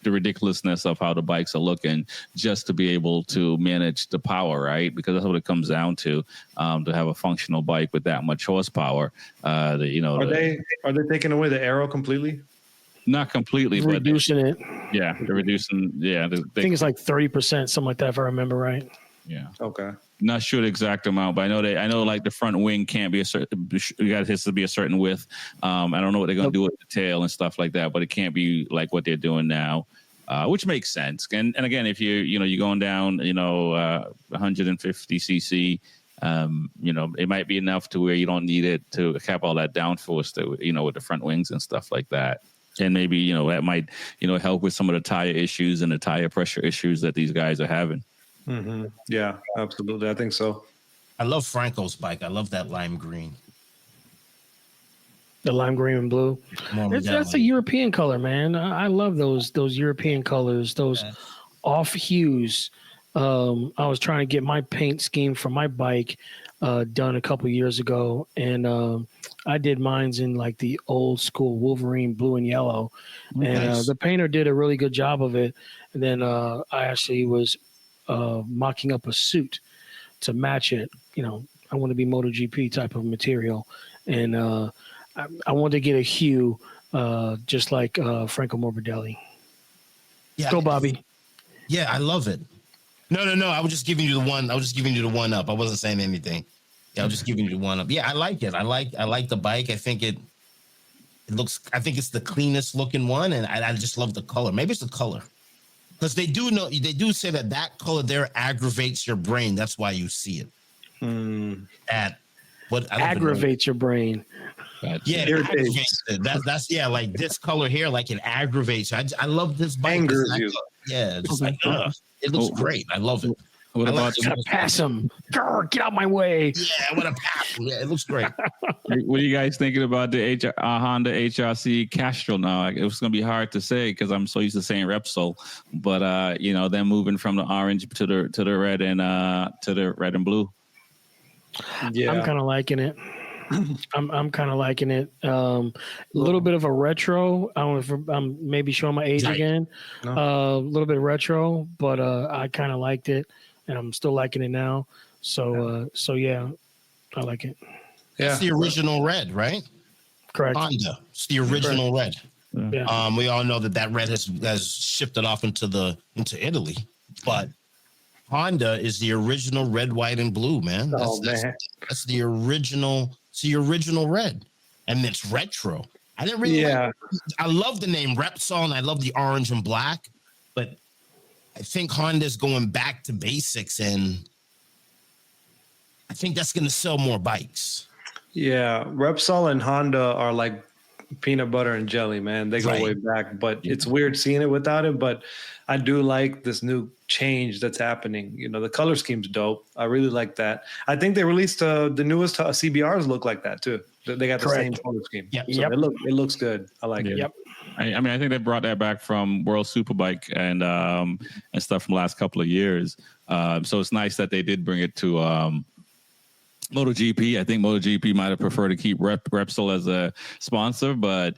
Speaker 1: the ridiculousness of how the bikes are looking, just to be able to manage the power, right? Because that's what it comes down to have a functional bike with that much horsepower.
Speaker 2: Are they taking away the aero completely?
Speaker 1: Not completely, but
Speaker 3: reducing it.
Speaker 1: Yeah, they're reducing. Yeah,
Speaker 3: I think it's like 30%, something like that, if I remember right.
Speaker 1: Yeah.
Speaker 2: Okay.
Speaker 1: Not sure the exact amount, but I know like the front wing can't be a certain. It has to be a certain width. I don't know what they're gonna do with the tail and stuff like that, but it can't be like what they're doing now, which makes sense. And again, if you're going down, 150 cc. It might be enough to where you don't need it to cap all that downforce with the front wings and stuff like that. And maybe, that might, help with some of the tire issues and the tire pressure issues that these guys are having.
Speaker 2: Mm-hmm. Yeah, absolutely. I think so.
Speaker 4: I love Franco's bike. I love that lime green.
Speaker 3: The lime green and blue. That's a European color, man. I love those European colors, those off hues. I was trying to get my paint scheme for my bike done a couple years ago, and I did mine's in like the old school Wolverine blue and yellow, and the painter did a really good job of it. And then I actually was mocking up a suit to match it. I want to be MotoGP type of material, and I wanted to get a hue just like Franco Morbidelli.
Speaker 4: Yeah,
Speaker 3: go Bobby.
Speaker 4: Yeah, I love it. No. I was just giving you the one. I was just giving you the one up. I wasn't saying anything. Yeah, I was just giving you the one up. Yeah, I like it. I like the bike. I think it looks. I think it's the cleanest looking one, and I just love the color. Maybe it's the color, because they do say that color there aggravates your brain. That's why you see it.
Speaker 3: Aggravates your brain.
Speaker 4: Yeah, it aggravates it. That's like this color here, like it aggravates. I love this bike.
Speaker 2: Angers you.
Speaker 4: Yeah, it's like it looks great. I love it.
Speaker 1: What about
Speaker 3: pass him? Grr, get out my way!
Speaker 4: Yeah, I want to pass him. Yeah, it looks great.
Speaker 1: What are you guys thinking about the Honda HRC Castrol now? It was going to be hard to say because I'm so used to saying Repsol, but them moving from the orange to the red and to the red and blue.
Speaker 2: Yeah,
Speaker 3: I'm kind of liking it. I'm kind of liking it. A little bit of a retro. I don't know if I'm maybe showing my age again. A little bit retro, but I kind of liked it, and I'm still liking it now. So yeah, I like it.
Speaker 4: Yeah, it's the original red, right?
Speaker 3: Correct.
Speaker 4: Honda. It's the original red.
Speaker 3: Yeah.
Speaker 4: We all know that red has shifted off into Italy, but Honda is the original red, white, and blue, man. That's the original. It's the original red, and it's retro. I didn't really. I love the name Repsol, and I love the orange and black, but I think Honda's going back to basics, and I think that's going to sell more bikes.
Speaker 2: Yeah, Repsol and Honda are like peanut butter and jelly, man. They go way back, but it's weird seeing it without it. But I do like this new change that's happening. The color scheme's dope. I really like that. I think they released the newest CBRs look like that too. They got the same color scheme.
Speaker 4: Yep.
Speaker 2: So it looks good. I like it.
Speaker 3: Yep.
Speaker 1: I mean, I think they brought that back from World Superbike and stuff from the last couple of years. So it's nice that they did bring it to MotoGP. I think MotoGP might have preferred to keep Repsol as a sponsor, but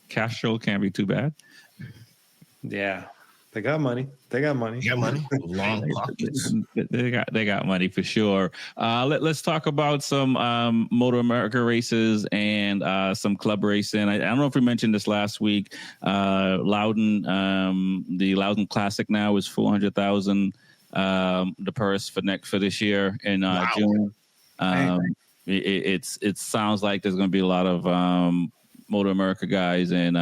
Speaker 1: Castrol can't be too bad.
Speaker 2: Yeah, they got money.
Speaker 4: Long pockets.
Speaker 1: They got money for sure. Let's talk about some MotoAmerica races and some club racing. I don't know if we mentioned this last week. Loudon, the Loudon Classic now is 400,000. The purse for this year in June. It sounds like there's going to be a lot of MotoAmerica guys and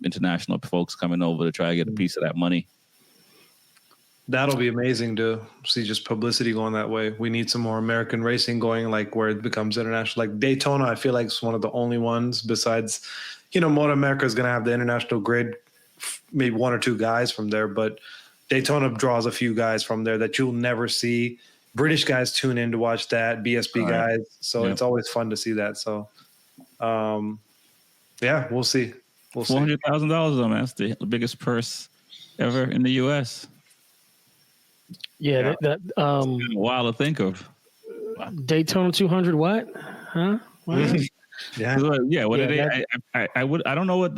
Speaker 1: international folks coming over to try to get a piece of that money.
Speaker 2: That'll be amazing to see just publicity going that way. We need some more American racing going, like where it becomes international. Like Daytona, I feel like it's one of the only ones besides, MotoAmerica is going to have the international grid, maybe one or two guys from there, but Daytona draws a few guys from there that you'll never see. British guys tune in to watch that, BSB guys. So it's always fun to see that. So, we'll see.
Speaker 1: $400,000 though, man. That's the biggest purse ever in the U.S.
Speaker 3: Yeah, that
Speaker 1: wild to think of.
Speaker 3: Daytona 200. What? Huh? What?
Speaker 2: Yeah.
Speaker 1: What did they? I don't know what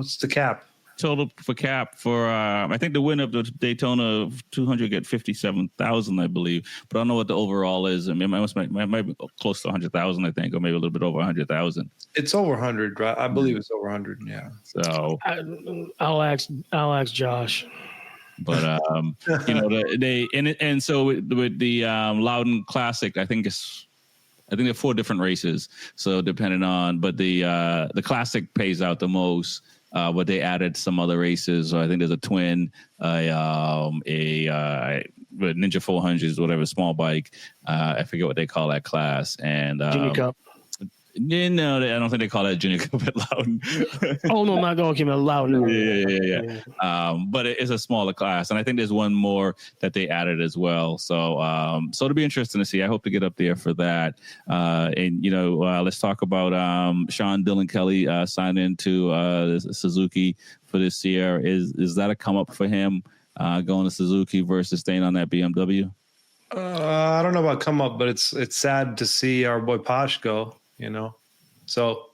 Speaker 2: What's the cap?
Speaker 1: Total for cap for I think the win of the Daytona 200 get 57,000, I believe, but I don't know what the overall is. I mean, it might be close to 100,000, I think, or maybe a little bit over 100,000.
Speaker 2: It's over 100, right? I believe it's over 100. Yeah.
Speaker 1: So
Speaker 3: I'll ask Josh.
Speaker 1: But you know, and so with the Loudon Classic, I think there are 4 different races. So depending on, but the Classic pays out the most. But they added some other races. I think there's a twin, Ninja 400s, whatever, small bike. I forget what they call that class. And
Speaker 3: Junior Cup.
Speaker 1: No, I don't think they call that Junior Cup at Loudon.
Speaker 3: Oh no, not going to Loudon.
Speaker 1: Yeah. But it's a smaller class, and I think there's one more that they added as well. So it'll be interesting to see. I hope to get up there for that. And you know, let's talk about Sean Dillon Kelly signing to Suzuki for this year. Is that a come up for him going to Suzuki versus staying on that BMW?
Speaker 2: I don't know about come up, but it's sad to see our boy Posh go. You know, so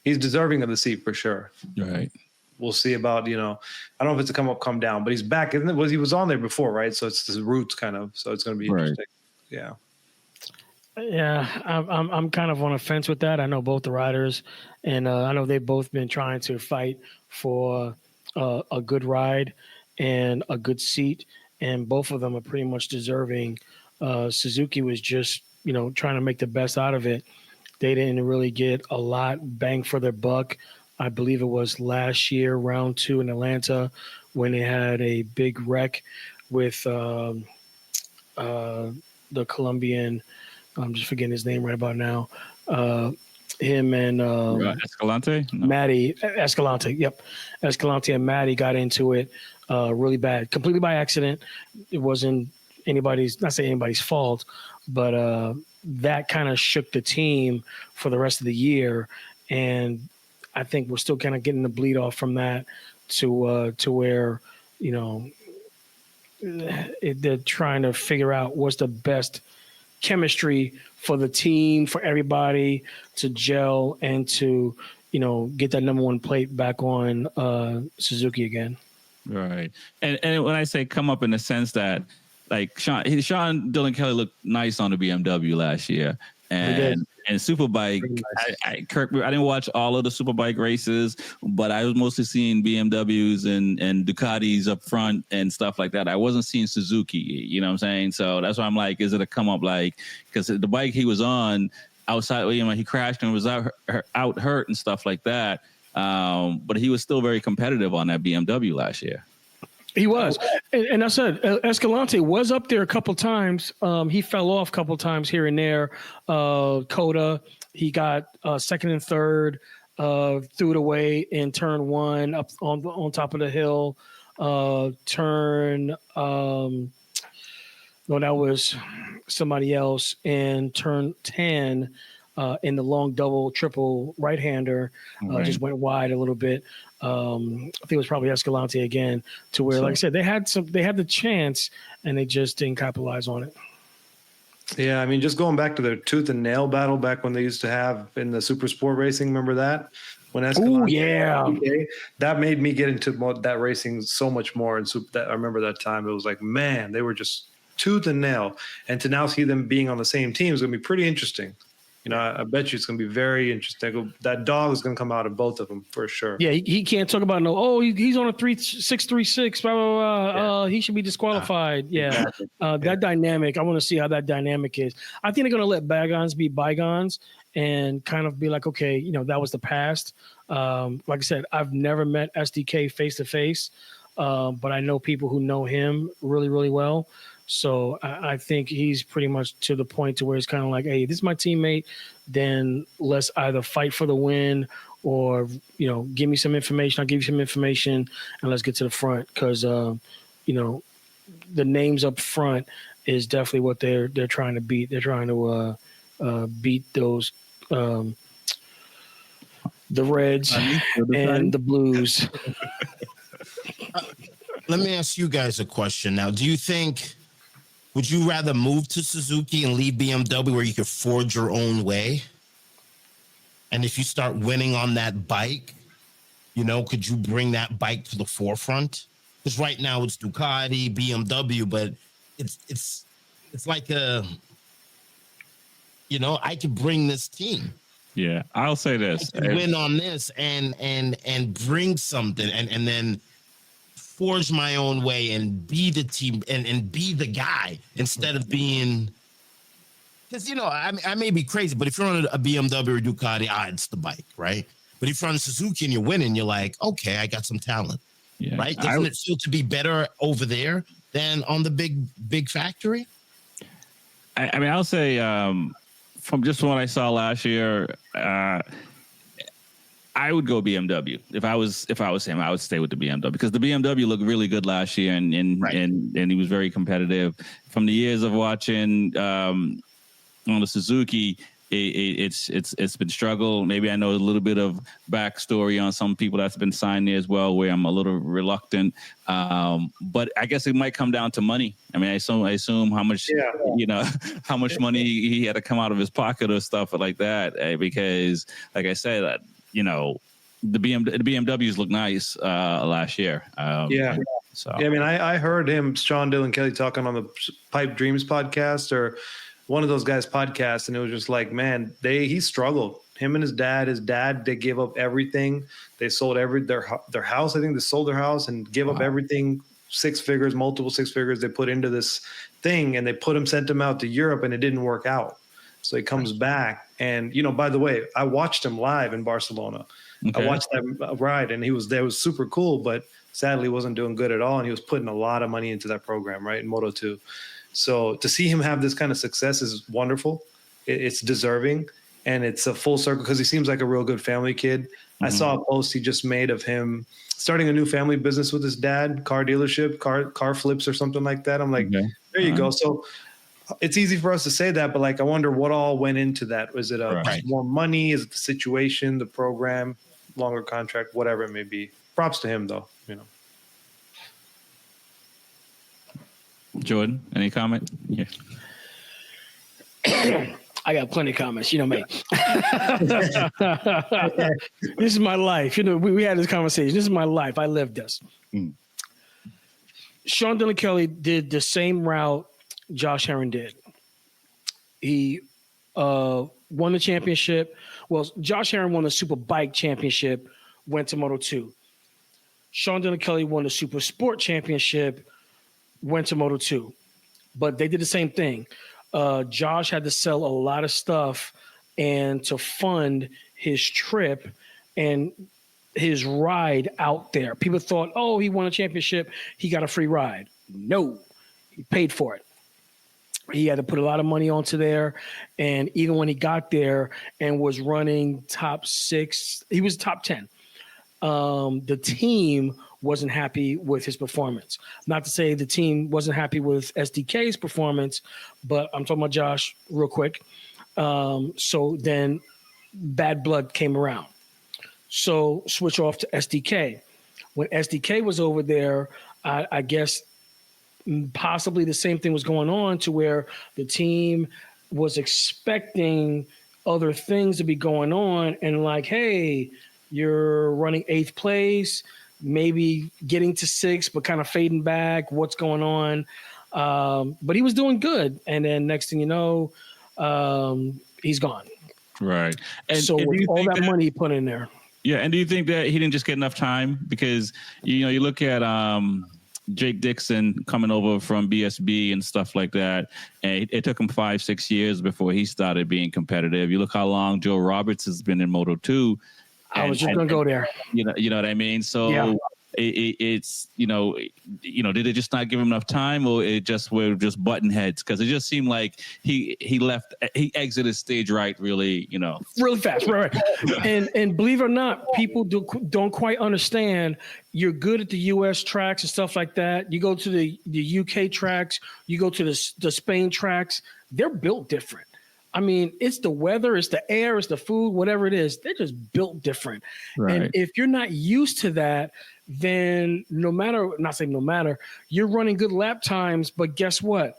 Speaker 2: he's deserving of the seat for sure.
Speaker 1: Right.
Speaker 2: We'll see about, you know, I don't know if it's a come up, come down, but he's back. Isn't it? He was on there before, right? So it's his roots kind of. So it's going to be interesting. Yeah.
Speaker 3: Yeah, I'm kind of on a fence with that. I know both the riders, and I know they've both been trying to fight for a good ride and a good seat, and both of them are pretty much deserving. Suzuki was just, you know, trying to make the best out of it. They didn't really get a lot bang for their buck. I believe it was last year, round 2 in Atlanta, when they had a big wreck with the Colombian. I'm just forgetting his name right about now. Him and
Speaker 1: Escalante? No.
Speaker 3: Maddie Escalante. Yep. Escalante and Maddie got into it really bad, completely by accident. It wasn't not saying anybody's fault, but that kind of shook the team for the rest of the year. And I think we're still kind of getting the bleed off from that to where, you know, they're trying to figure out what's the best chemistry for the team, for everybody to gel and to, you know, get that number 1 plate back on Suzuki again.
Speaker 1: Right. And when I say come up in the sense that, like, Sean Dillon Kelly looked nice on the BMW last year. And Superbike, I didn't watch all of the Superbike races, but I was mostly seeing BMWs and Ducatis up front and stuff like that. I wasn't seeing Suzuki, you know what I'm saying? So that's why I'm like, is it a come up? Like, because the bike he was on outside, you know, he crashed and was out hurt and stuff like that. But he was still very competitive on that BMW last year.
Speaker 3: He was. And I said, Escalante was up there a couple times. He fell off a couple times here and there. Coda, he got second and third, threw it away in turn 1 up on top of the hill. No, that was somebody else in turn 10 in the long double, triple right-hander. Just went wide a little bit. I think it was probably Escalante again, to where, like I said, they had the chance and they just didn't capitalize on it.
Speaker 2: Yeah, I mean, just going back to their tooth and nail battle back when they used to have in the super sport racing. Remember that? When Escalante, that made me get into that racing so much more. And I remember that time. It was like, man, they were just tooth and nail. And to now see them being on the same team is going to be pretty interesting. You know, I bet you it's going to be very interesting. That dog is going to come out of both of them for sure.
Speaker 3: Yeah, he can't talk about he's on a 636, blah, blah, blah. He should be disqualified. That dynamic, I want to see how that dynamic is. I think they're going to let bygones be bygones and kind of be like, okay, you know, that was the past. Like I said, I've never met SDK face to face, but I know people who know him really, really well. So I think he's pretty much to the point to where it's kind of like, hey, this is my teammate. Then let's either fight for the win or, you know, give me some information. I'll give you some information and let's get to the front. Because, you know, the names up front is definitely what they're trying to beat. They're trying to beat those the Reds and the Blues.
Speaker 4: Let me ask you guys a question now. Would you rather move to Suzuki and leave BMW where you could forge your own way? And if you start winning on that bike, Could you bring that bike to the forefront? Because right now it's Ducati, BMW, but it's like I could bring this team.
Speaker 1: Yeah, I'll say this:
Speaker 4: win on this and bring something and then forge my own way and be the team and be the guy instead of being. Because I may be crazy, but if you're on a BMW or Ducati, it's the bike, right? But if you're on Suzuki and you're winning, you're like, okay, I got some talent, right? Doesn't it feel to be better over there than on the big factory?
Speaker 1: I mean, I'll say from just what I saw last year, I would go BMW. If I was him, I would stay with the BMW because the BMW looked really good last year, and he was very competitive. From the years of watching on the Suzuki, it's been struggle. Maybe I know a little bit of backstory on some people that's been signed there as well, where I'm a little reluctant. But I guess it might come down to money. I mean, I assume how much how much money he had to come out of his pocket or stuff like that. Because, like I said, the BMWs look nice last year. So
Speaker 2: I mean, I heard him, Sean Dylan Kelly, talking on the Pipe Dreams podcast or one of those guys' podcasts, and it was just like, man, he struggled. Him and his dad, they gave up everything. They sold their house. I think they sold their house and gave up everything, multiple six figures they put into this thing, and sent him out to Europe, and it didn't work out. So he comes back, and by the way, I watched him live in Barcelona. Okay. I watched that ride, and he was there. It was super cool, but sadly wasn't doing good at all, and he was putting a lot of money into that program, right, in Moto2. So to see him have this kind of success is wonderful. It's deserving, and it's a full circle because he seems like a real good family kid. Mm-hmm. I saw a post he just made of him starting a new family business with his dad, car dealership, car flips or something like that. I'm like, There you go. So it's easy for us to say that, but like, I wonder what all went into that. Was it more money? Is it the situation, the program, longer contract, whatever it may be? Props to him though,
Speaker 1: Jordan, any comment? Yeah.
Speaker 3: I got plenty of comments. You know me. This is my life. We had this conversation. This is my life. I lived this. Sean Dylan Kelly did the same route Josh Herrin did. He won the championship. Well, Josh Herrin won the SuperBike championship, went to Moto2. Sean Dylan Kelly won the Super Sport championship, went to Moto2, but they did the same thing. Josh had to sell a lot of stuff and to fund his trip and his ride out there. People thought, he won a championship, he got a free ride. No, he paid for it. He had to put a lot of money onto there. And even when he got there and was running top 6, he was top 10. The team wasn't happy with his performance. Not to say the team wasn't happy with SDK's performance, but I'm talking about Josh real quick. So then bad blood came around. So switch off to SDK. When SDK was over there, I guess possibly the same thing was going on to where the team was expecting other things to be going on and like, hey, you're running 8th place, maybe getting to 6th, but kind of fading back. What's going on? But he was doing good. And then next thing you know, he's gone.
Speaker 1: Right. And
Speaker 3: so with all that money he put in there.
Speaker 1: Yeah. And do you think that he didn't just get enough time? Because, you look at Jake Dixon coming over from BSB and stuff like that. And it took him 5-6 years before he started being competitive. You look how long Joe Roberts has been in Moto2.
Speaker 3: I was just going to go there.
Speaker 1: You know what I mean? So it's, did it just not give him enough time, or were just button heads? Because it just seemed like he exited stage right really
Speaker 3: fast. Right. And believe it or not, people don't quite understand. You're good at the US tracks and stuff like that. You go to the UK tracks, you go to the Spain tracks, they're built different. I mean, it's the weather, it's the air, it's the food, whatever it is. They're just built different. Right. And if you're not used to that, then you're running good lap times, but guess what?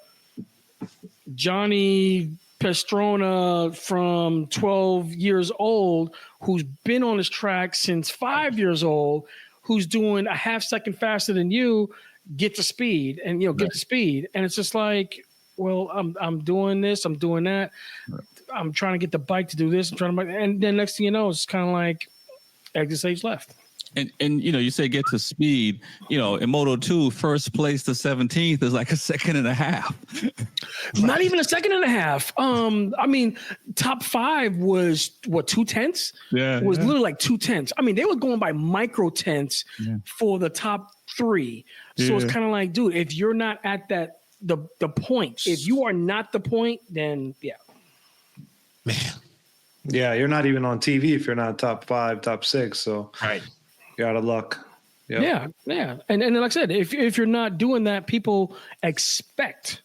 Speaker 3: Johnny Pastrana from 12 years old, who's been on this track since 5 years old, who's doing a half second faster than you, get to speed and get to speed. And it's just like, well, I'm doing this, I'm doing that. I'm trying to get the bike to do this. And then next thing you know, it's kind of like exit stage left.
Speaker 1: And you say get to speed. In Moto2, first place to 17th is like a second and a half.
Speaker 3: Not even a second and a half. I mean, top 5 was what, 2/10?
Speaker 1: Yeah,
Speaker 3: it was literally like 2/10. I mean, they were going by micro tenths for the top 3. So it's kind of like, dude, if you're not at that the point, if you are not the point, then
Speaker 4: man.
Speaker 2: Yeah, you're not even on TV if you're not top 5, top 6. So
Speaker 4: Right.
Speaker 2: you're out of luck. Yep.
Speaker 3: Yeah. And like I said, if you're not doing that, people expect,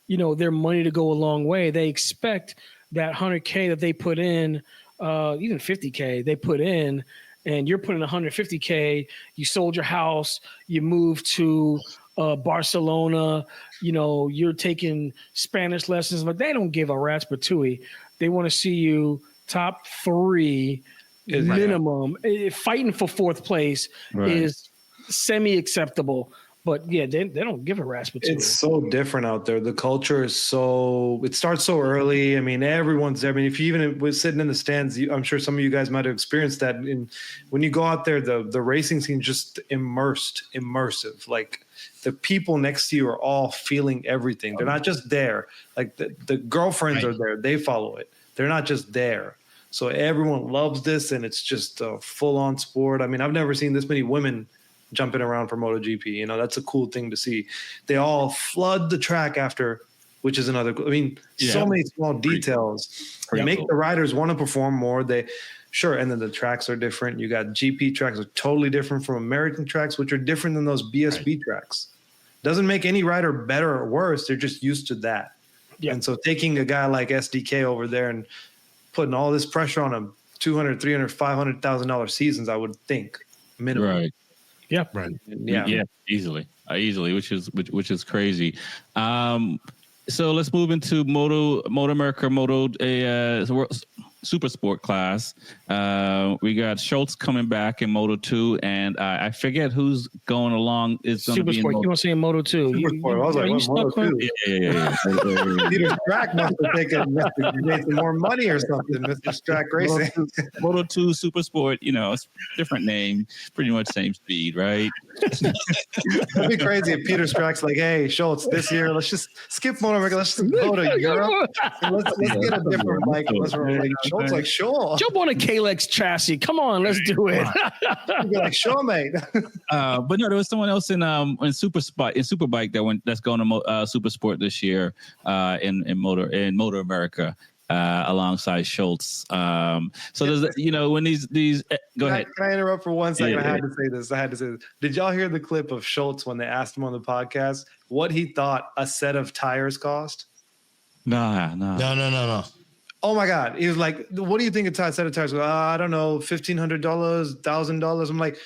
Speaker 3: their money to go a long way. They expect that 100K that they put in, even 50K they put in, and you're putting 150K. You sold your house, you moved to Barcelona. You're taking Spanish lessons, but they don't give a rat's patootie. They want to see you top 3 minimum. Fighting for 4th place is semi-acceptable, but they don't give a rat's patootie.
Speaker 2: It's so different out there. The culture is it starts so early. I mean, everyone's there. I mean, if you even was sitting in the stands, I'm sure some of you guys might have experienced that. When you go out there, the racing scene just immersive. Like the people next to you are all feeling everything. They're not just there. Like the girlfriends are there. They follow it. They're not just there. So everyone loves this, and it's just a full-on sport. I mean, I've never seen this many women jumping around for MotoGP. That's a cool thing to see. They all flood the track after, which is another. I mean, so many small details make the riders want to perform more. And then the tracks are different. You got GP tracks are totally different from American tracks, which are different than those BSB tracks. Doesn't make any rider better or worse. They're just used to that. Yeah. And so taking a guy like SDK over there and putting all this pressure on him, $200,000, $300,000, $500,000 seasons, I would think minimum.
Speaker 1: Right.
Speaker 3: Yeah.
Speaker 4: Right.
Speaker 1: Yeah. Easily, which is crazy. So let's move into MotoAmerica, Super Sport class. We got Schultz coming back in Moto2, and I forget who's going along. It's going to be
Speaker 3: Sport. You want to say in Moto2?
Speaker 2: Super Sport. I was like, Moto2?
Speaker 1: Yeah.
Speaker 2: Peter Strack must have taken made some more money or something, Mr. Strack Racing.
Speaker 1: Moto2 Super Sport, it's different name, pretty much same speed, right?
Speaker 2: It'd be crazy if Peter Strack's like, hey, Schultz, this year, let's just skip MotoAmerica. Let's just go to Europe. Let's get a different bike. Let's roll. Schultz like, sure.
Speaker 3: Jump on a Kalex chassis. Come on, let's do it.
Speaker 2: You'd be like, sure, mate.
Speaker 1: But no, there was someone else in SuperBike that's going to Super Sport this year in MotoAmerica alongside Schultz. So there's when these go ahead.
Speaker 2: Can I interrupt for 1 second? I had to say this. Did y'all hear the clip of Schultz when they asked him on the podcast what he thought a set of tires cost?
Speaker 4: No.
Speaker 2: Oh my God. He was like, what do you think a set of tires? I don't know, $1,500, $1,000. I'm like,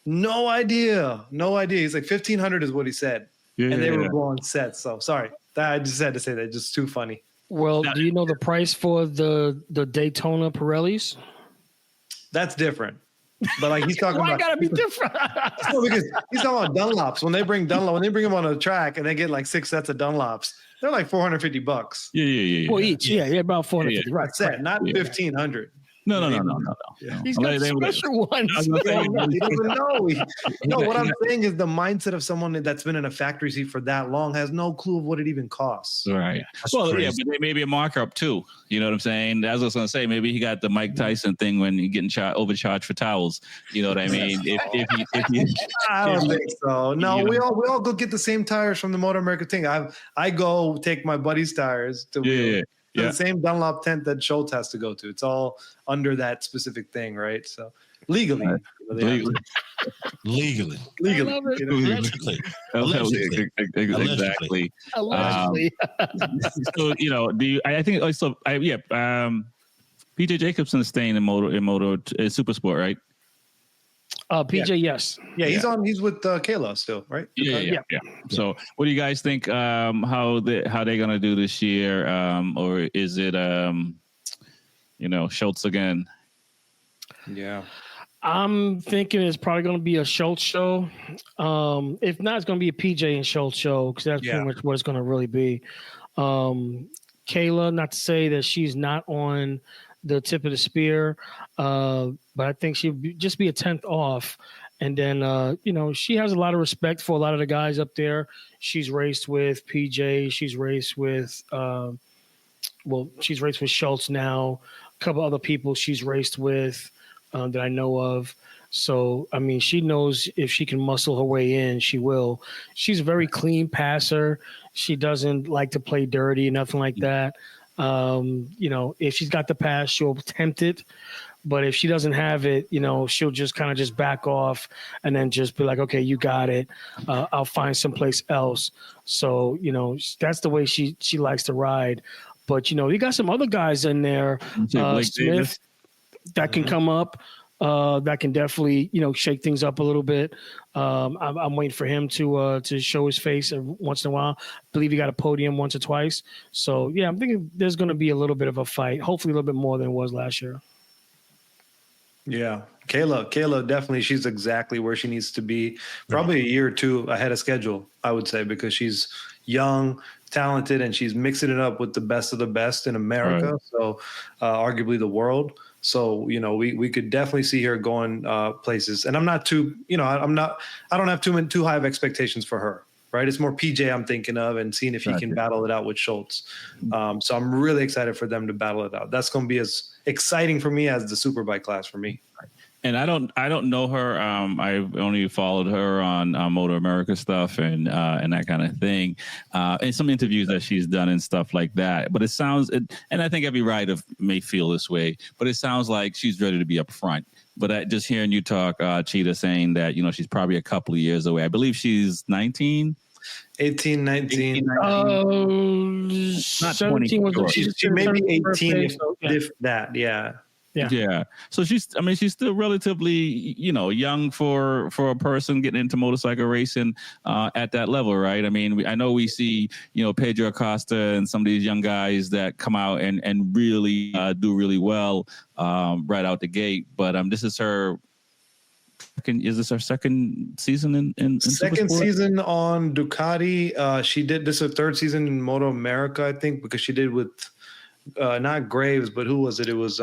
Speaker 2: no idea. He's like, 1,500 is what he said. And they were blowing sets. So sorry. I just had to say that. Just too funny.
Speaker 3: Well, do you know the price for the Daytona Pirellis?
Speaker 2: That's different. But like he's talking
Speaker 3: Why
Speaker 2: about,
Speaker 3: gotta be different?
Speaker 2: no, because he's talking about Dunlops. When they bring them on a track and they get like 6 sets of Dunlops, they're like $450.
Speaker 1: Yeah.
Speaker 3: Well, each, about 450. Right,
Speaker 2: set, not 1,500.
Speaker 1: No.
Speaker 3: He's got special ones.
Speaker 2: He doesn't know. No, what I'm saying is the mindset of someone that's been in a factory seat for that long has no clue of what it even costs.
Speaker 1: Right. Well, but they may be a markup too. You know what I'm saying? As I was going to say, maybe he got the Mike Tyson thing when he getting overcharged for towels. You know what I mean? if
Speaker 2: I don't think so. No, we all go get the same tires from the MotoAmerica thing. I go take my buddy's tires to the same Dunlop tent that Schultz has to go to. It's all under that specific thing, right? So legally.
Speaker 4: Legally.
Speaker 1: Allegedly. Exactly.
Speaker 3: Allegedly.
Speaker 1: So do you? I think also. PJ Jacobson is staying in Moto Super Sport, right?
Speaker 3: PJ, yes.
Speaker 2: Yeah, he's with Kayla still, right?
Speaker 1: Yeah. So, what do you guys think? How they gonna do this year? Or is it Schultz again?
Speaker 2: Yeah.
Speaker 3: I'm thinking it's probably going to be a Schultz show. If not, it's going to be a PJ and Schultz show because that's pretty much what it's going to really be. Kayla, not to say that she's not on the tip of the spear, but I think she'll just be a 10th off. And then, she has a lot of respect for a lot of the guys up there. She's raced with PJ. She's raced with, she's raced with Schultz now. A couple other people she's raced with. That I know of. So, I mean, she knows if she can muscle her way in, she will. She's a very clean passer. She doesn't like to play dirty, nothing like that. If she's got the pass, she'll attempt it. But if she doesn't have it, she'll just kind of just back off and then just be like, okay, you got it. I'll find someplace else. So, that's the way she likes to ride. But, you got some other guys in there. Smith. That can come up. That can definitely, shake things up a little bit. I'm waiting for him to show his face once in a while. I believe he got a podium once or twice. So yeah, I'm thinking there's going to be a little bit of a fight. Hopefully, a little bit more than it was last year.
Speaker 2: Yeah, Kayla, definitely, she's exactly where she needs to be. Probably a year or two ahead of schedule, I would say, because she's young, talented, and she's mixing it up with the best of the best in America. Right. So, arguably the world. So, we could definitely see her going places. And I'm not too, I don't have too high of expectations for her, right? It's more PJ I'm thinking of and seeing if he can battle it out with Schultz. So I'm really excited for them to battle it out. That's going to be as exciting for me as the Superbike class for me.
Speaker 1: And I don't know her. I've only followed her on MotoAmerica stuff and that kind of thing, and some interviews that she's done and stuff like that. But and I think every rider may feel this way, but it sounds like she's ready to be up front. But just hearing you talk, Cheetah, saying that she's probably a couple of years away. I believe she's 19.
Speaker 2: 18, 19.
Speaker 1: Not
Speaker 3: 17 was
Speaker 2: she may be 18 if that, yeah.
Speaker 1: Yeah. So she's still relatively, young for a person getting into motorcycle racing at that level, right? I mean, I know we see, Pedro Acosta and some of these young guys that come out and really do really well right out the gate. But this is her. Is this her second season in
Speaker 2: second
Speaker 1: Supersport?
Speaker 2: Season on Ducati? She did this is her third season in MotoAmerica, I think, because she did with. Not Graves, but who was it? It was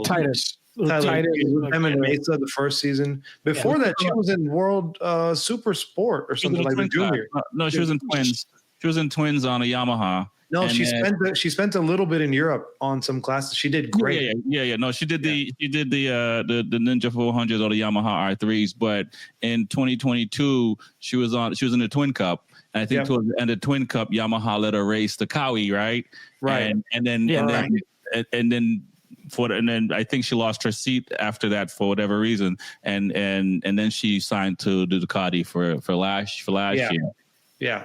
Speaker 3: Titus.
Speaker 2: Them and Mesa the first season. Before that, she was in World Super Sport or something like the junior.
Speaker 1: No, she was in Twins. She was in Twins on a Yamaha.
Speaker 2: No, she spent a little bit in Europe on some classes. She did great.
Speaker 1: Yeah. No, she did the Ninja 400s or the Yamaha R3s, but in 2022 she was in the Twin Cup. And I think towards the end of Twin Cup, Yamaha let her race the Kawi, right?
Speaker 2: Right.
Speaker 1: And then I think she lost her seat after that for whatever reason. And then she signed to the Ducati for last year.
Speaker 2: Yeah.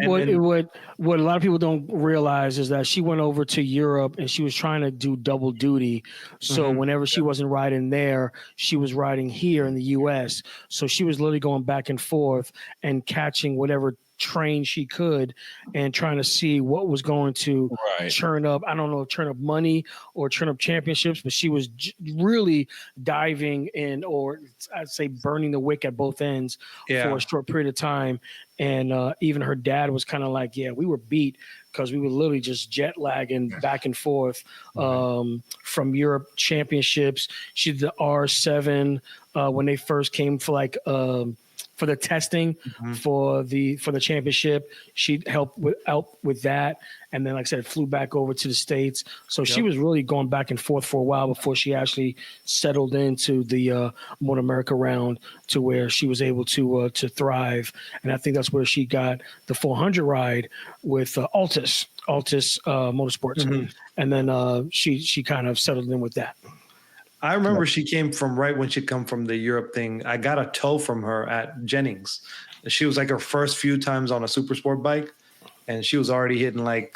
Speaker 3: What a lot of people don't realize is that she went over to Europe and she was trying to do double duty. So whenever she wasn't riding there, she was riding here in the US. So she was literally going back and forth and catching whatever train she could and trying to see what was going to churn up. I don't know, churn up money or churn up championships, but she was really diving in, or I'd say burning the wick at both ends for a short period of time. And even her dad was kind of like, we were beat because we were literally just jet lagging back and forth from Europe championships. She did the R7 when they first came for the testing for the championship. She helped out with that. And then, like I said, flew back over to the States. So she was really going back and forth for a while before she actually settled into the MotoAmerica round to where she was able to thrive. And I think that's where she got the 400 ride with Altus Motorsports. And then she kind of settled in with that.
Speaker 2: I remember she came from right when she'd come from the Europe thing. I got a tow from her at Jennings. She was like her first few times on a super sport bike, and she was already hitting like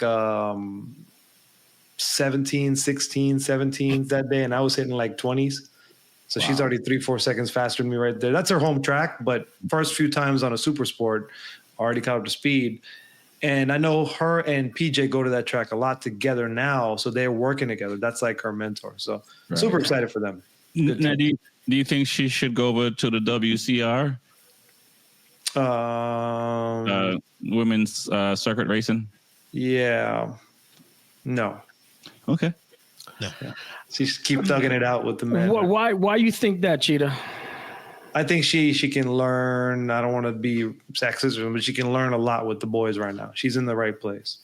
Speaker 2: 17, 16, 17 that day, and I was hitting like 20s. So she's already 3-4 seconds faster than me right there. That's her home track, but first few times on a super sport, already caught up to speed. And I know her and PJ go to that track a lot together now, so they're working together. That's like her mentor. So super excited for them.
Speaker 1: Now, do you think she should go over to the WCR? Women's circuit racing?
Speaker 2: Yeah. No.
Speaker 1: Okay.
Speaker 2: Yeah. She's keep thugging it out with the men.
Speaker 3: Why you think that, Cheetah?
Speaker 2: I think she can learn. I don't want to be sexist, but she can learn a lot with the boys right now. She's in the right place.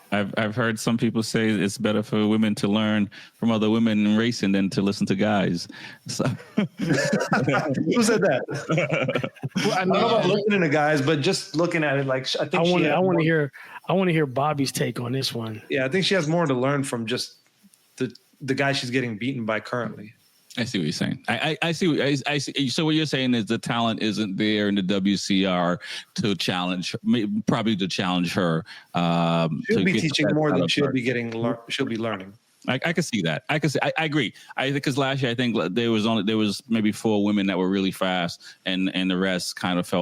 Speaker 1: I've heard some people say it's better for women to learn from other women in racing than to listen to guys. So.
Speaker 2: Who said that? Well, I don't know about listening to guys, but just looking at it, like I want
Speaker 3: to hear Bobby's take on this one.
Speaker 2: Yeah, I think she has more to learn from just the guy she's getting beaten by currently.
Speaker 1: I see what you're saying. I see. So what you're saying is the talent isn't there in the WCR to challenge, probably to challenge her.
Speaker 2: She'll be teaching more than she'll be learning.
Speaker 1: I can see that. I agree. Because last year I think there was maybe 4 women that were really fast, and the rest kind of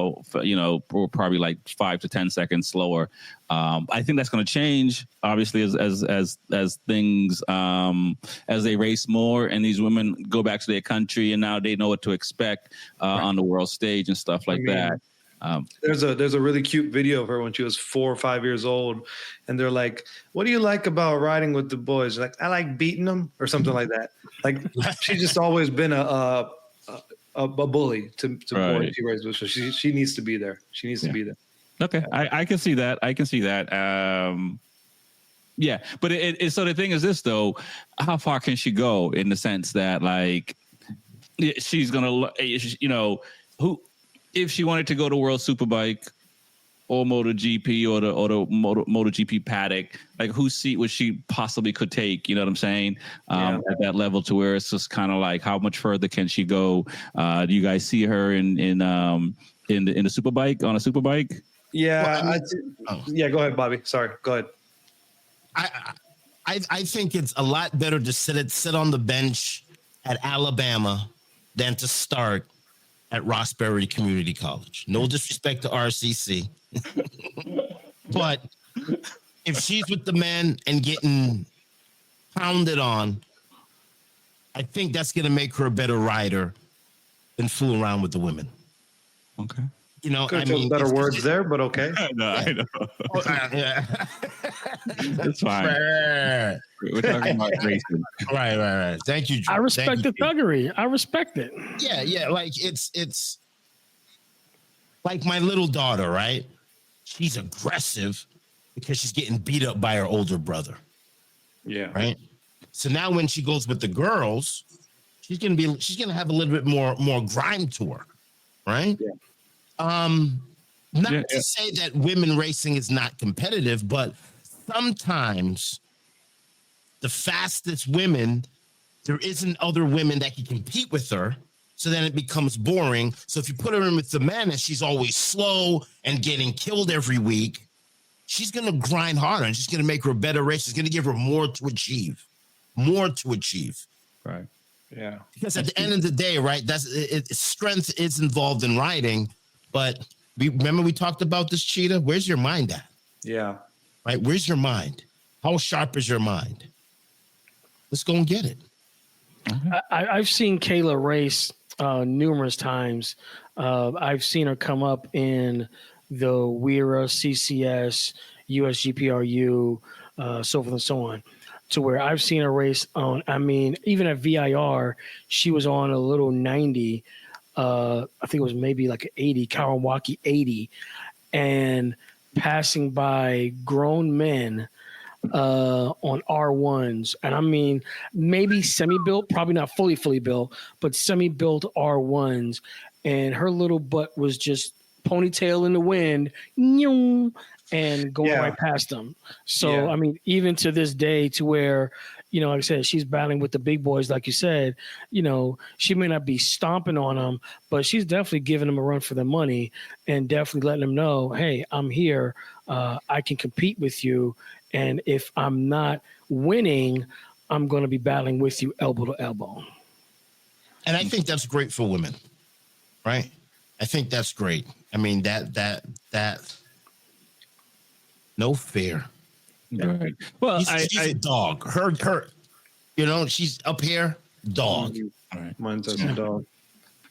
Speaker 1: were probably like 5 to 10 seconds slower. I think that's going to change, obviously, as things as they race more and these women go back to their country and now they know what to expect on the world stage and stuff like that.
Speaker 2: There's a really cute video of her when she was 4 or 5 years old, and they're like, "What do you like about riding with the boys?" Like, "I like beating them," or something like that. Like, she's just always been a bully to boys she raised with. So she needs to be there. She needs to be there.
Speaker 1: Okay, I can see that. Yeah, but so the thing is this though: how far can she go in the sense that like she's gonna, who. If she wanted to go to World Superbike or MotoGP or the MotoGP paddock, like whose seat would she possibly could take? You know what I'm saying? At that level to where it's just kind of like how much further can she go? Do you guys see her in the Superbike on a Superbike?
Speaker 2: Yeah, go ahead, Bobby. Sorry, go ahead.
Speaker 4: I think it's a lot better to sit on the bench at Alabama than to start at Roxbury Community College. No disrespect to RCC. But if she's with the men and getting pounded on, I think that's going to make her a better rider than fool around with the women.
Speaker 1: Okay.
Speaker 2: Could have better words there, but okay.
Speaker 1: I know. It's fine. We're talking about racing.
Speaker 4: Right. Thank you, Drew.
Speaker 3: I respect the thuggery. I respect it.
Speaker 4: Yeah. Like it's like my little daughter, right? She's aggressive because she's getting beat up by her older brother.
Speaker 2: Yeah.
Speaker 4: Right. So now when she goes with the girls, she's gonna have a little bit more grime to her, right?
Speaker 2: Yeah.
Speaker 4: Not to say that women racing is not competitive, but sometimes the fastest women, there isn't other women that can compete with her. So then it becomes boring. So if you put her in with the men and she's always slow and getting killed every week, she's going to grind harder and she's going to make her a better racer. It's going to give her more to achieve.
Speaker 1: Right.
Speaker 2: Yeah.
Speaker 4: Because at the end of the day, right, strength is involved in riding. But remember we talked about this, Cheetah? Where's your mind at?
Speaker 2: Yeah.
Speaker 4: Right? Where's your mind? How sharp is your mind? Let's go and get it.
Speaker 3: I've seen Kayla race numerous times. I've seen her come up in the WERA, CCS, USGPRU, so forth and so on, to where I've seen her race on, even at VIR, she was on a little 90. I think it was maybe like an 80, Kawasaki 80, and passing by grown men on R1s. And maybe semi-built, probably not fully built, but semi-built R1s. And her little butt was just ponytail in the wind and going right past them. So, even to this day, to where, like I said, she's battling with the big boys, like you said, she may not be stomping on them, but she's definitely giving them a run for their money and definitely letting them know, hey, I'm here. I can compete with you. And if I'm not winning, I'm going to be battling with you elbow to elbow.
Speaker 4: And I think that's great for women, right? I think that's great. I mean, that no fear.
Speaker 1: Right. Well,
Speaker 4: She's a dog. Her, she's up here, dog.
Speaker 1: Right.
Speaker 2: Mine's as a dog.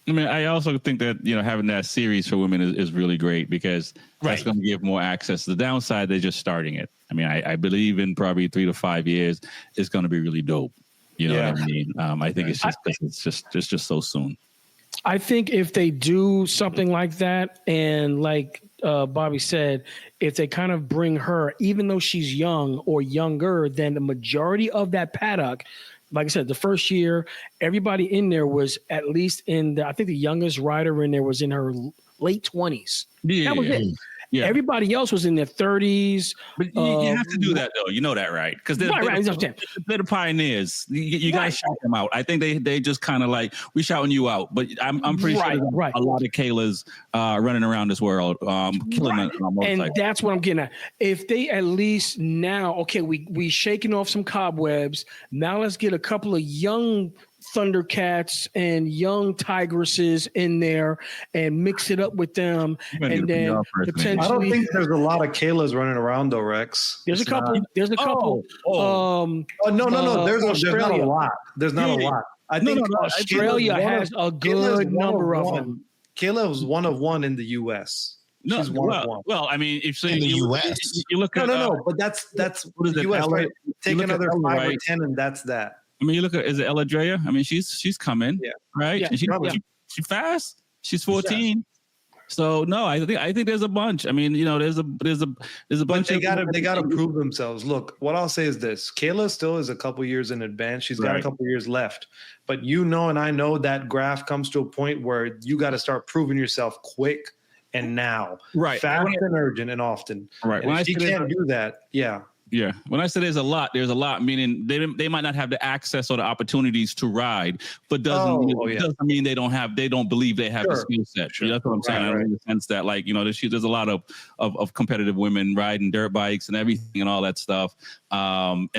Speaker 1: I mean, I also think that, having that series for women is really great because that's going to give more access. The downside, they're just starting it. I mean, I believe in probably 3 to 5 years, it's going to be really dope. You know what I mean? I think it's just because it's just so soon.
Speaker 3: I think if they do something like that, and like Bobby said, if they kind of bring her, even though she's young or younger than the majority of that paddock, like I said, the first year, everybody in there was at least I think the youngest rider in there was in her late 20s.
Speaker 1: Yeah,
Speaker 3: that was it.
Speaker 1: Yeah.
Speaker 3: Everybody else was in their 30s.
Speaker 1: But you have to do that, though. You know that, right? Because they're the pioneers. You guys shout them out. I think they just kind of like, we shouting you out. But I'm pretty sure a lot of Kayla's running around this world, killing it on motorcycle.
Speaker 3: And that's what I'm getting at. If they at least now, okay, we shaking off some cobwebs. Now let's get a couple of young Thundercats and young Tigresses in there and mix it up with them, and then potentially.
Speaker 2: I don't think there's a lot of Kaylas running around though, Rex.
Speaker 3: There's a couple. There's a couple.
Speaker 2: No. There's not a lot. There's not a lot. I think
Speaker 3: Australia has a good number of them.
Speaker 2: Kayla was one of one in the U.S.
Speaker 1: No,
Speaker 2: She's one of one.
Speaker 1: Well, I mean, if
Speaker 4: in the U.S.
Speaker 1: you look at
Speaker 2: but that's what is it?
Speaker 1: US,
Speaker 2: right? Take another 5
Speaker 1: right?
Speaker 2: or 10, and that's that.
Speaker 1: I mean, you look at, is it Ella Drea? I mean, she's coming, right?
Speaker 3: Yeah,
Speaker 1: and she's fast. She's 14. So no, I think there's a bunch. I mean, there's a bunch.
Speaker 2: They gotta prove themselves. Look, what I'll say is this: Kayla still is a couple years in advance. She's got a couple years left, but and I know that graph comes to a point where you got to start proving yourself quick and now,
Speaker 1: right?
Speaker 2: Fast and urgent and often,
Speaker 1: right?
Speaker 2: And if she can't do that,
Speaker 1: Yeah. When I say there's a lot, meaning they might not have the access or the opportunities to ride, but doesn't mean they don't believe they have the skill set. Sure. That's what I'm saying. Right. In the sense that, like, there's a lot of competitive women riding dirt bikes and everything and all that stuff. Obviously,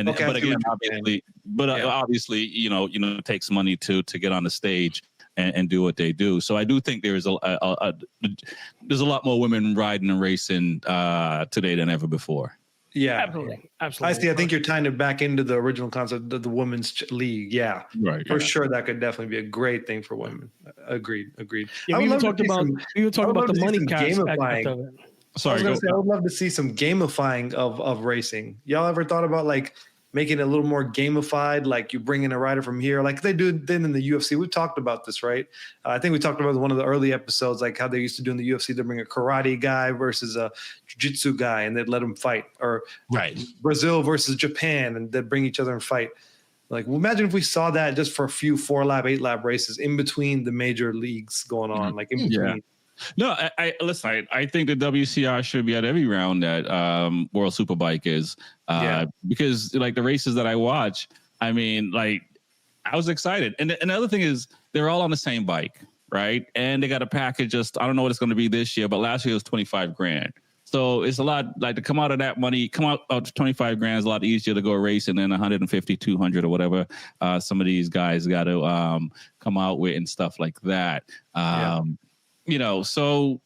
Speaker 1: it takes money to get on the stage and do what they do. So I do think there's there's a lot more women riding and racing today than ever before.
Speaker 3: Yeah, absolutely.
Speaker 2: I think you're tying it back into the original concept of the women's league. Yeah,
Speaker 1: right.
Speaker 2: For sure, that could definitely be a great thing for women. Agreed.
Speaker 3: Yeah, we even talked about the money gamifying.
Speaker 2: I would love to see some gamifying of racing. Y'all ever thought about like making it a little more gamified, like you bring in a rider from here, like they do then in the UFC. We've talked about this, right? I think we talked about one of the early episodes, like how they used to do in the UFC. They bring a karate guy versus a jiu-jitsu guy, and they'd let them fight. Or Brazil versus Japan, and they'd bring each other and fight. Like, well, imagine if we saw that just for a few 4-lap, 8-lap races in between the major leagues going on, like in between.
Speaker 1: Yeah. No, listen. I think the WCR should be at every round that World Superbike is, because like the races that I watch, I mean, like I was excited, and the other thing is they're all on the same bike, right? And they got a package. I don't know what it's going to be this year, but last year it was $25,000. So it's a lot, like, to come out of that money, come out to $25,000 is a lot easier to go racing than 150, 200 or whatever. Some of these guys got to come out with and stuff like that. So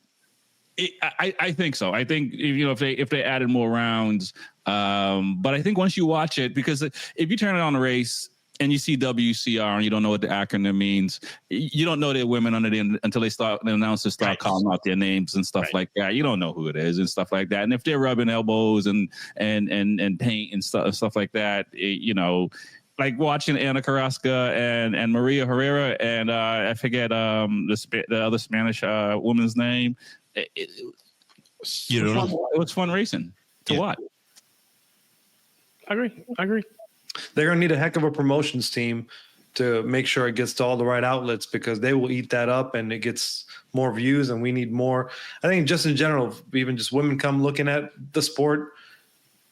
Speaker 1: I think so. I think if they added more rounds, but I think once you watch it, because if you turn it on a race and you see WCR and you don't know what the acronym means, you don't know they're women until the announcers start calling out their names and stuff like that. You don't know who it is and stuff like that. And if they're rubbing elbows and paint and stuff like that, like watching Ana Carrasca and Maria Herrera and I forget the other Spanish woman's name. It was fun racing to watch.
Speaker 3: I agree.
Speaker 2: They're going to need a heck of a promotions team to make sure it gets to all the right outlets, because they will eat that up and it gets more views, and we need more. I think just in general, even just women come looking at the sport,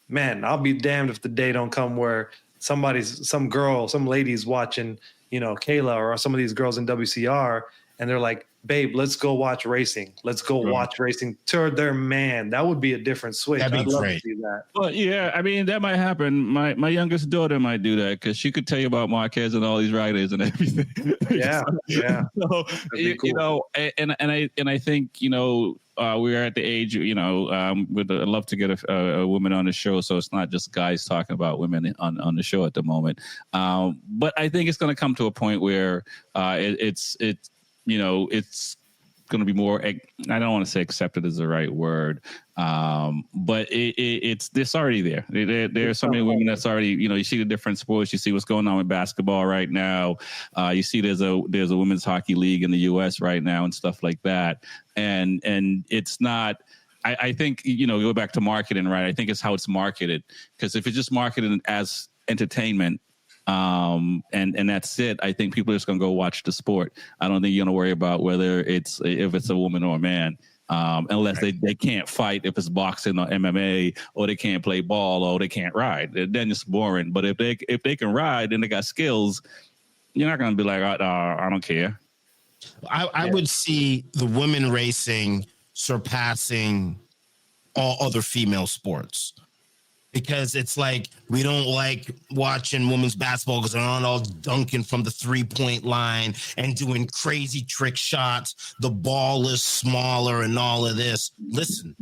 Speaker 2: man, I'll be damned if the day don't come where some ladies watching, Kayla or some of these girls in WCR, and they're like, babe, let's go watch racing. Let's go watch racing to their man. That would be a different switch.
Speaker 4: That'd be
Speaker 2: I'd love
Speaker 4: great.
Speaker 2: to see that.
Speaker 1: Well, yeah, I mean, that might happen. My youngest daughter might do that because she could tell you about Marquez and all these riders and everything.
Speaker 2: Yeah, yeah.
Speaker 1: So,
Speaker 2: That'd be cool.
Speaker 1: you know, and I think, you know, we're at the age, you know, I'd love to get a woman on the show, so it's not just guys talking about women on the show at the moment. But I think it's going to come to a point where it's you know, it's going to be more, I don't want to say accepted is the right word, but it's already there. There are so many women that's already, you know, you see the different sports, you see what's going on with basketball right now. You see there's a women's hockey league in the US right now and stuff like that. And it's not, I think, you know, go back to marketing, right? I think it's how it's marketed, because if it's just marketed as entertainment, and that's it, I think people are just going to go watch the sport. I don't think you're going to worry about if it's a woman or a man, unless they can't fight, if it's boxing or MMA, or they can't play ball, or they can't ride. Then it's boring. But if they can ride and they got skills, you're not going to be like, I don't care.
Speaker 4: I would see the women racing surpassing all other female sports. Because it's like, we don't like watching women's basketball because they're not all dunking from the 3-point line and doing crazy trick shots. The ball is smaller and all of this. Listen,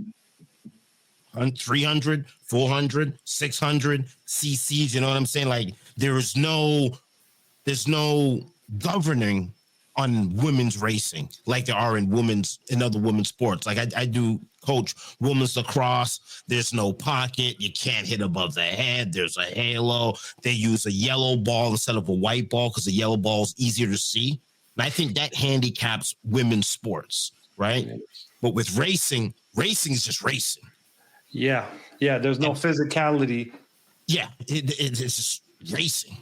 Speaker 4: 300, 400, 600 cc's, you know what I'm saying? Like, there's no governing on women's racing like there are in other women's sports. Like I do coach women's lacrosse. There's no pocket. You can't hit above the head. There's a halo. They use a yellow ball instead of a white ball because the yellow ball is easier to see. And I think that handicaps women's sports, right? But with racing is just racing.
Speaker 2: Yeah. Yeah. There's no physicality.
Speaker 4: Yeah. It's just racing.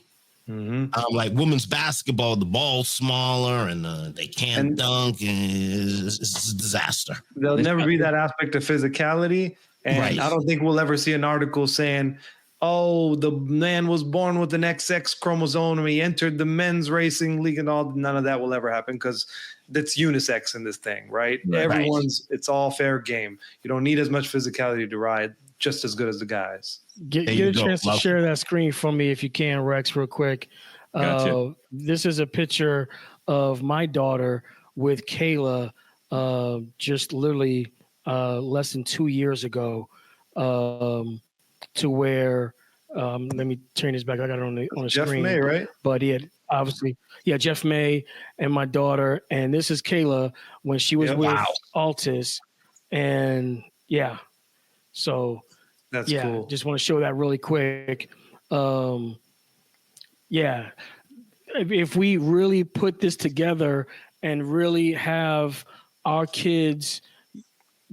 Speaker 2: Mm-hmm.
Speaker 4: Like women's basketball, the ball's smaller and they can't dunk. It's a disaster.
Speaker 2: There'll never be that aspect of physicality. And
Speaker 4: Right.
Speaker 2: I don't think we'll ever see an article saying, oh, the man was born with an XX chromosome and he entered the men's racing league and all. None of that will ever happen because that's unisex in this thing, right? It's all fair game. You don't need as much physicality to ride, just as good as the guys.
Speaker 3: Get a chance to share that screen for me if you can, Rex, real quick.
Speaker 1: Gotcha.
Speaker 3: This is a picture of my daughter with Kayla just literally less than 2 years ago, to where let me turn this back. I got it on the
Speaker 2: Jeff
Speaker 3: screen.
Speaker 2: May, right?
Speaker 3: But he had obviously, Jeff May and my daughter. And this is Kayla when she was with Altus. And so
Speaker 2: that's cool.
Speaker 3: Just want to show that really quick. If we really put this together and really have our kids,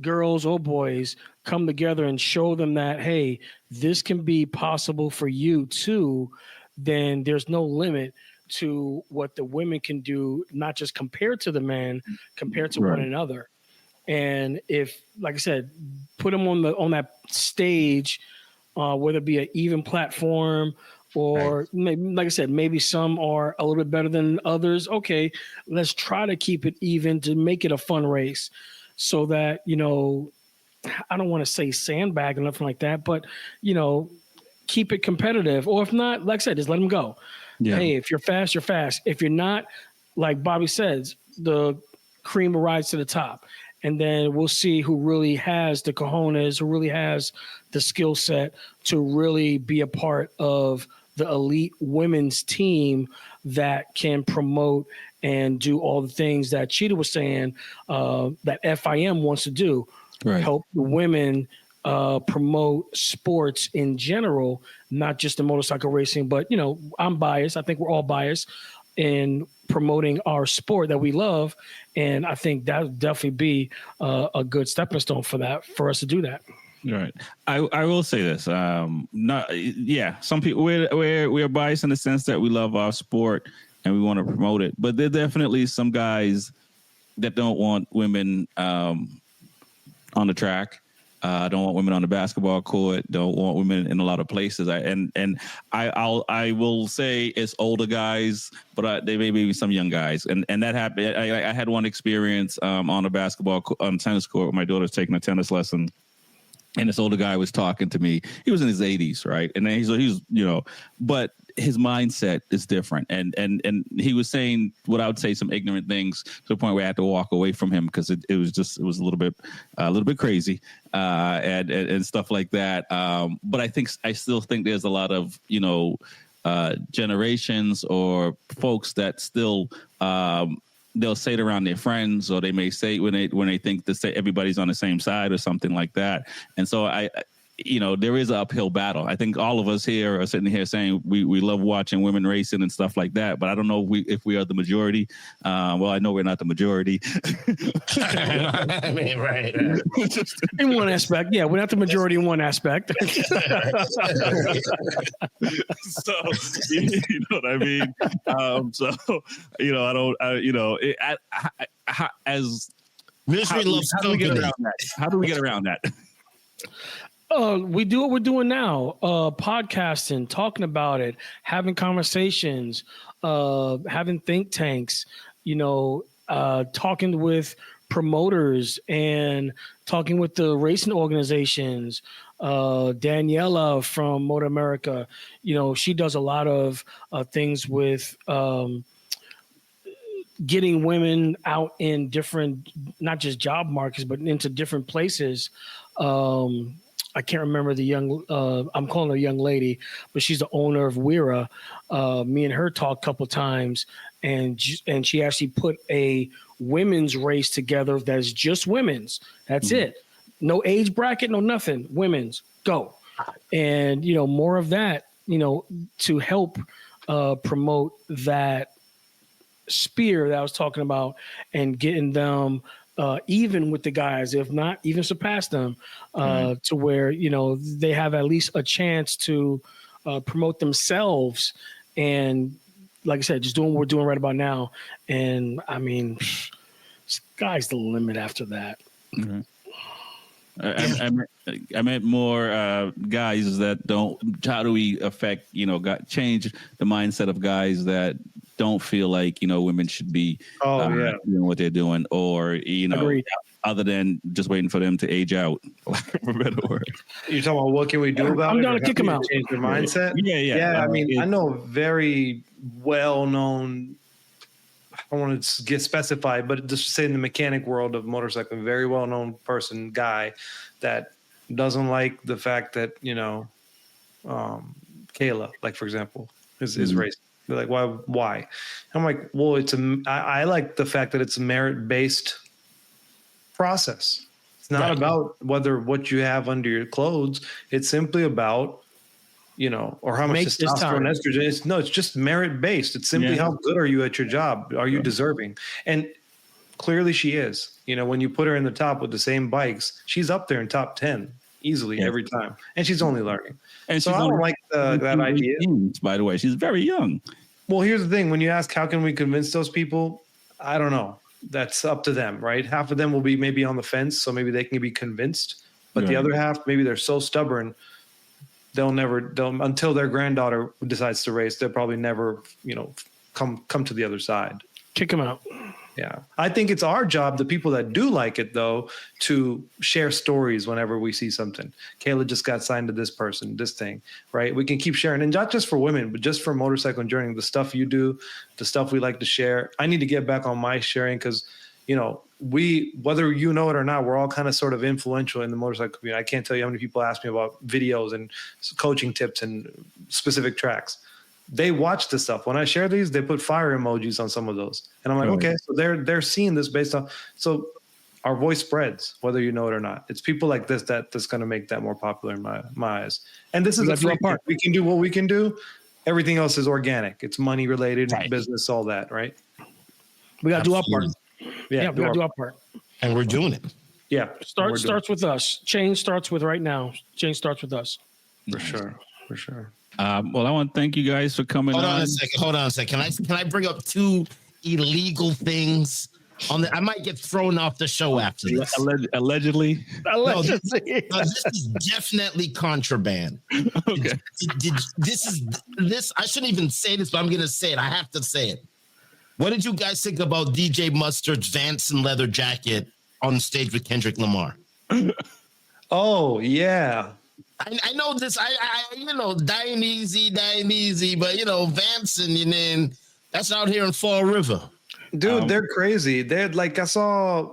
Speaker 3: girls or boys, come together and show them that, hey, this can be possible for you too, then there's no limit to what the women can do, not just compared to the men, compared to one another. And if, like I said, put them on that stage, whether it be an even platform or maybe, like I said, maybe some are a little bit better than others. Okay, let's try to keep it even to make it a fun race so that, you know, I don't want to say sandbag or nothing like that, but, you know, keep it competitive. Or if not, like I said, just let them go. Yeah. Hey, if you're fast, you're fast. If you're not, like Bobby says, the cream will rise to the top. And then we'll see who really has the cojones, who really has the skill set to really be a part of the elite women's team that can promote and do all the things that Cheetah was saying that FIM wants to do. Right. Help the women promote sports in general, not just the motorcycle racing. But, you know, I'm biased. I think we're all biased in promoting our sport that we love. And I think that would definitely be a good stepping stone for us to do that.
Speaker 1: Right. I will say this. Some people we're biased in the sense that we love our sport and we want to promote it. But there are definitely some guys that don't want women on the track. Don't want women on the basketball court. Don't want women in a lot of places. I will say it's older guys, but they may be some young guys. And that happened. I had one experience on a tennis court with my daughter's taking a tennis lesson. And this older guy was talking to me. He was in his 80s, right? And then he's but his mindset is different. And he was saying what I would say some ignorant things to the point where I had to walk away from him because it was a little bit crazy and stuff like that. But I still think there's a lot of generations or folks that still they'll say it around their friends, or they may say when they think everybody's on the same side or something like that. And so there is an uphill battle. I think all of us here are sitting here saying we love watching women racing and stuff like that, but I don't know if we are the majority. Well, I know we're not the majority.
Speaker 4: I mean, right.
Speaker 3: In one aspect, yeah, we're not the majority in one aspect.
Speaker 1: So, you know what I mean?
Speaker 4: Misery loves company.
Speaker 1: How do we get around that?
Speaker 3: We do what we're doing now, podcasting, talking about it, having conversations, having think tanks, talking with promoters and talking with the racing organizations. Daniela from MotoAmerica, she does a lot of things with getting women out in different, not just job markets, but into different places. I can't remember the young, I'm calling her a young lady, but she's the owner of Weira. Me and her talked a couple times, and she actually put a women's race together that's just women's. That's it. No age bracket, no nothing. Women's, go. And, more of that, to help promote that spear that I was talking about and getting them even with the guys, if not even surpass them, to where, they have at least a chance to promote themselves. And like I said, just doing what we're doing right about now. And I mean, sky's the limit after that.
Speaker 1: Mm-hmm. I meant more guys that don't. How do we affect? Change the mindset of guys that don't feel like women should be doing what they're doing, or
Speaker 3: Agreed.
Speaker 1: other than just waiting for them to age out. For a better word.
Speaker 2: You're talking about what can we do about it?
Speaker 3: I'm down to kick them out.
Speaker 2: Change their mindset.
Speaker 1: Yeah.
Speaker 2: I mean, I know very well-known. I don't want to get specified, but just say in the mechanic world of motorcycling, very well-known guy that doesn't like the fact that, Kayla, like, for example, is racing. They're like, why? I'm like, well, I like the fact that it's a merit-based process. It's not about what you have under your clothes. It's simply about, or how much testosterone, estrogen. It's just merit-based. It's simply how good are you at your job? Are you deserving? And clearly she is. When you put her in the top with the same bikes, she's up there in top 10 easily every time. And she's only learning. And so I don't like that idea.
Speaker 1: By the way, she's very young.
Speaker 2: Well, here's the thing. When you ask how can we convince those people, I don't know. That's up to them, right? Half of them will be maybe on the fence, so maybe they can be convinced. But the other half, maybe they're so stubborn, they'll until their granddaughter decides to race, they'll probably never, come to the other side.
Speaker 3: Kick them out.
Speaker 2: Yeah. I think it's our job, the people that do like it, though, to share stories whenever we see something. Kayla just got signed to this person, this thing, right? We can keep sharing. And not just for women, but just for motorcycle journey, the stuff you do, the stuff we like to share. I need to get back on my sharing because, whether you know it or not, we're all kind of sort of influential in the motorcycle community. I can't tell you how many people ask me about videos and coaching tips and specific tracks. They watch this stuff. When I share these, they put fire emojis on some of those. And I'm like, okay, so they're seeing this based on, so our voice spreads, whether you know it or not. It's people like this that's going to make that more popular in my eyes. And this is a free part. We can do what we can do. Everything else is organic. It's money related, business, all that, right?
Speaker 3: We got to do our part.
Speaker 2: Yeah,
Speaker 3: we got to do our part.
Speaker 4: And we're doing it.
Speaker 2: Yeah.
Speaker 3: Starts with us. Change starts with right now. Change starts with us.
Speaker 2: For sure.
Speaker 1: Well, I want to thank you guys for coming on.
Speaker 4: Hold on a second. Can I bring up two illegal things I might get thrown off the show after this.
Speaker 1: Allegedly.
Speaker 4: No, this is definitely contraband.
Speaker 1: Okay.
Speaker 4: This. I shouldn't even say this, but I'm gonna say it. I have to say it. What did you guys think about DJ Mustard's Vance and leather jacket on stage with Kendrick Lamar?
Speaker 2: Oh yeah.
Speaker 4: I know this. I dying easy, but Vance and that's out here in Fall River.
Speaker 2: Dude, they're crazy. They're like, I saw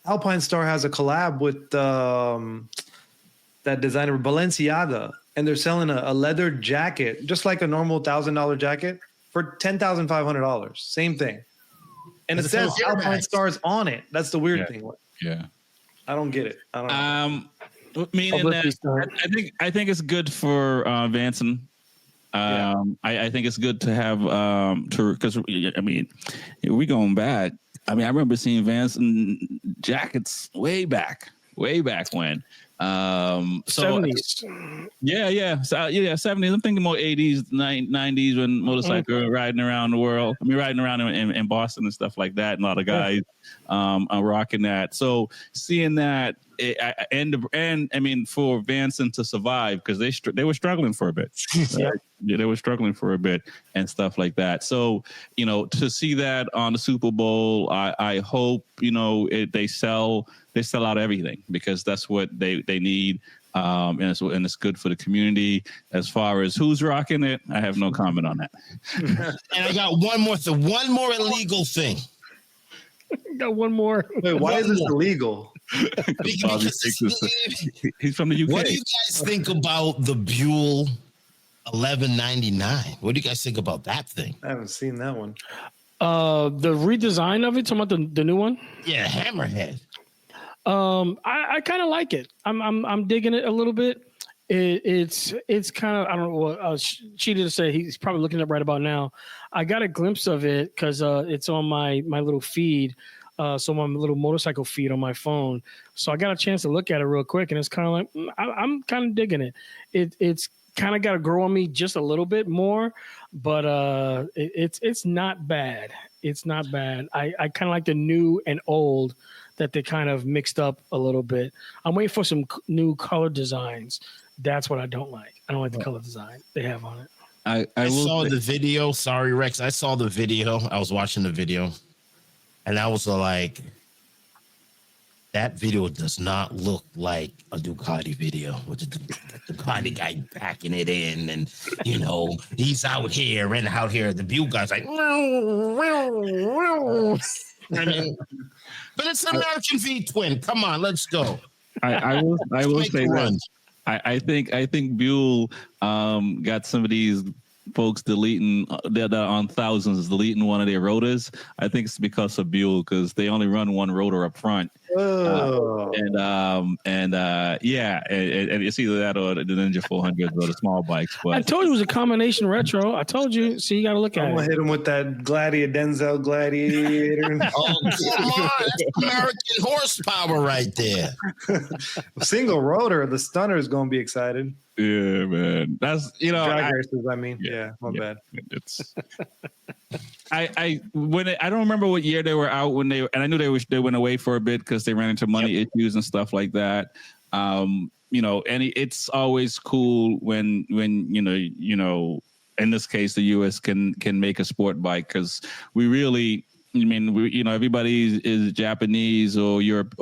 Speaker 2: Alpine Star has a collab with that designer Balenciaga, and they're selling a leather jacket, just like a normal $1,000 jacket, for $10,500. Same thing, and it says Alpine Stars on it. That's the weird thing.
Speaker 1: Yeah,
Speaker 2: I don't get it. I don't know.
Speaker 1: Meaning that I think it's good for Vanson. I think it's good to have because I mean, we going back. I mean, I remember seeing Vance jackets way back when.
Speaker 3: 70s.
Speaker 1: Yeah. So 70s. I'm thinking more 80s, 90s when motorcycle riding around the world. I mean, riding around in Boston and stuff like that. And a lot of guys are rocking that. So seeing that, and I mean, for Vanson to survive, because they were struggling for a bit. Yeah, they were struggling for a bit and stuff like that. So, to see that on the Super Bowl, I hope, they sell out everything, because that's what they need. And it's good for the community. As far as who's rocking it, I have no comment on that.
Speaker 4: And I got one more illegal thing.
Speaker 3: Got one more.
Speaker 2: Wait, why is this illegal?
Speaker 4: Because
Speaker 1: he's from the UK.
Speaker 4: What do you guys think about the Buell 1199? What do you guys think about that thing?
Speaker 2: I haven't seen that one.
Speaker 3: The redesign of it, talking about the new one.
Speaker 4: Yeah, Hammerhead.
Speaker 3: I kind of like it. I'm digging it a little bit. It's kind of, I don't know what Cheetah to say. He's probably looking up right about now. I got a glimpse of it because it's on my little feed. So my little motorcycle feed on my phone. So I got a chance to look at it real quick, and it's kind of like I'm kind of digging it. It's kind of got to grow on me just a little bit more, but it's not bad. It's not bad. I kind of like the new and old that they kind of mixed up a little bit. I'm waiting for some new color designs. That's what I don't like. I don't like the color design they have on it.
Speaker 4: I saw the video. Sorry, Rex. I saw the video. I was watching the video, and I was like, that video does not look like a Ducati video with the Ducati guy packing it in, and he's out here and out here. The Buell guy's like, I mean, but it's an American V twin. Come on, let's go.
Speaker 1: I will say that. I think Buell got some of these folks deleting that on thousands, deleting one of their rotors. I think it's because of Buell, because they only run one rotor up front. And it's either that or the Ninja 400s or the small bikes. But
Speaker 3: I told you it was a combination retro. I told you, so you got to look at it.
Speaker 2: I'm gonna hit him with that Denzel Gladiator.
Speaker 4: Oh, come on, that's American horsepower right there.
Speaker 2: Single rotor, the stunner is gonna be excited.
Speaker 1: Yeah, man, that's
Speaker 2: drag races. I mean, my bad.
Speaker 1: It's I don't remember what year they were out when and I knew they went away for a bit because they ran into money issues and stuff like that. And it's always cool when in this case the US can make a sport bike, because we really. I mean, everybody is Japanese or Europe,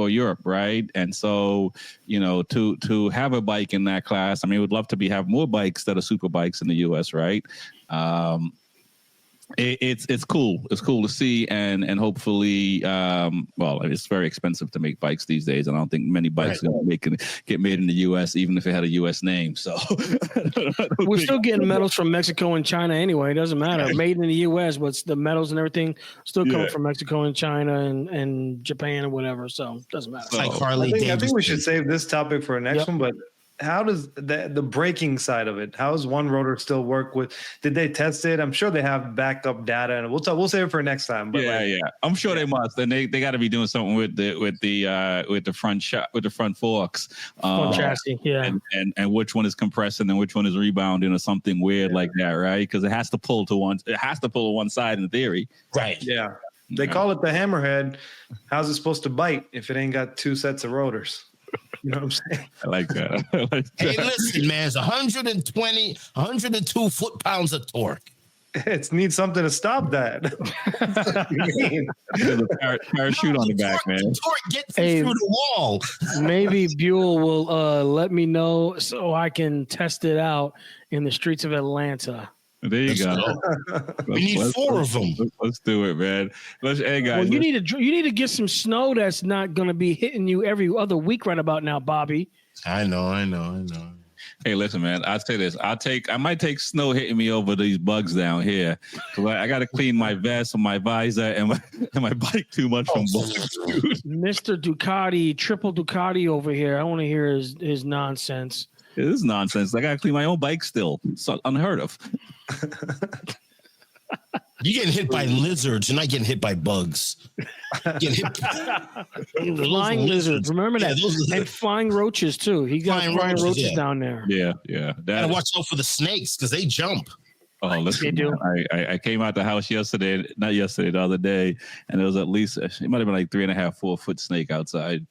Speaker 1: right? And so, to have a bike in that class, I mean, we'd love to have more bikes that are super bikes in the US, right? It's cool. It's cool to see, and hopefully, it's very expensive to make bikes these days, and I don't think many bikes get made in the U.S. even if it had a U.S. name. So
Speaker 3: we're still getting metals from Mexico and China anyway. It doesn't matter. Made in the U.S., but the metals and everything still come from Mexico and China and Japan or whatever. So it doesn't matter.
Speaker 4: Like Harley
Speaker 2: I think we should save this topic for a next one, but. How does the braking side of it? How does one rotor still work with? Did they test it? I'm sure they have backup data, and we'll save it for next time. But
Speaker 1: I'm sure they must, and they got to be doing something with the front forks,
Speaker 3: front chassis,
Speaker 1: and which one is compressing and which one is rebounding or something weird like that, right? Because it has to pull to one. It has to pull to one side in theory,
Speaker 4: right?
Speaker 2: Yeah. They call it the hammerhead. How's it supposed to bite if it ain't got 2 sets of rotors? You know what I'm saying?
Speaker 1: I like that. I like that.
Speaker 4: Hey, listen, man, it's 102 foot-pounds of torque.
Speaker 2: It needs something to stop that.
Speaker 1: There's a parachute on the back, man.
Speaker 4: Torque gets through the wall.
Speaker 3: Maybe Buell will let me know so I can test it out in the streets of Atlanta.
Speaker 1: There you go.
Speaker 4: We need 4 of them.
Speaker 1: Let's do it, man. Hey guys.
Speaker 3: Well, you need to get some snow that's not going to be hitting you every other week right about now, Bobby.
Speaker 4: I know.
Speaker 1: Hey, listen, man. I'll say this. I might take snow hitting me over these bugs down here. So I got to clean my vest and my visor and my bike too much from bugs, dude.
Speaker 3: Mr. Ducati, triple Ducati over here. I want to hear his nonsense.
Speaker 1: It is nonsense. I got to clean my own bike still. It's unheard of.
Speaker 4: You're getting hit by lizards. You're not getting hit by bugs. Getting hit
Speaker 3: Flying lizards. Remember that? And flying roaches, too. He got flying roaches down there.
Speaker 1: Yeah.
Speaker 4: Gotta watch out for the snakes because they jump.
Speaker 1: Oh, listen,
Speaker 3: they do.
Speaker 1: I came out the house the other day, and there was at least, it might have been like 3.5, 4 foot snake outside.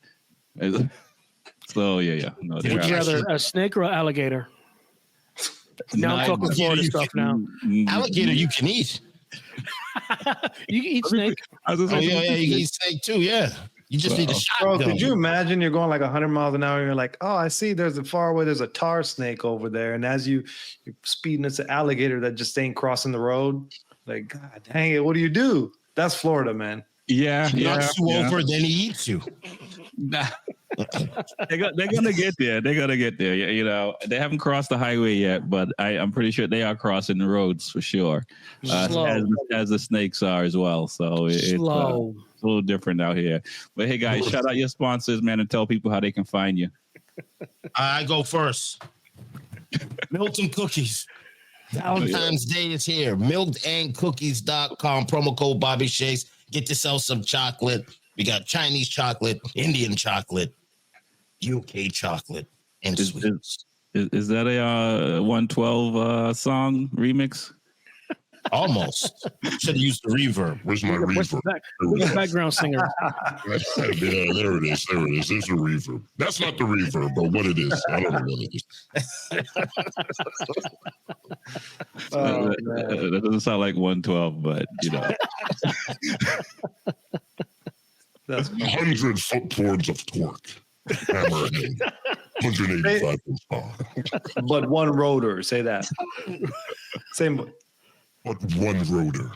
Speaker 1: So, yeah. No,
Speaker 3: would you rather a snake or an alligator? Now I'm talking Florida stuff now.
Speaker 4: Alligator you can eat.
Speaker 3: You can eat snake.
Speaker 4: You can eat snake too, yeah. You just need a shotgun.
Speaker 2: Bro, could you imagine you're going like 100 miles an hour and you're like, oh, I see there's a tar snake over there. And as you're speeding, it's an alligator that just ain't crossing the road. Like, God dang it, what do? That's Florida, man.
Speaker 1: Yeah.
Speaker 4: Knocks you over, then he eats you.
Speaker 1: Nah. They're gonna get there. They're gonna get there. You know, they haven't crossed the highway yet, but I'm pretty sure they are crossing the roads for sure, as the snakes are as well. So it's a little different out here. But hey, guys, shout out your sponsors, man, and tell people how they can find you.
Speaker 4: I go first. Milton Cookies. Valentine's Day is here. milkedandcookies.com. Promo code Bobby Shakes. Get yourself some chocolate. We got Chinese chocolate, Indian chocolate, UK chocolate, and sweets.
Speaker 1: Is that a 112 song remix?
Speaker 4: Almost. Should have used the reverb.
Speaker 5: Where's my reverb?
Speaker 3: Who's the background singer?
Speaker 5: Yeah, there it is. There's a reverb. That's not the reverb, but what it is. I don't know what it is.
Speaker 1: That doesn't sound like 112, but you know.
Speaker 5: That's 100 foot-pounds of torque. Hammerhead. 185 horsepower.
Speaker 2: But one rotor. Say that. Same.
Speaker 5: But one rotor.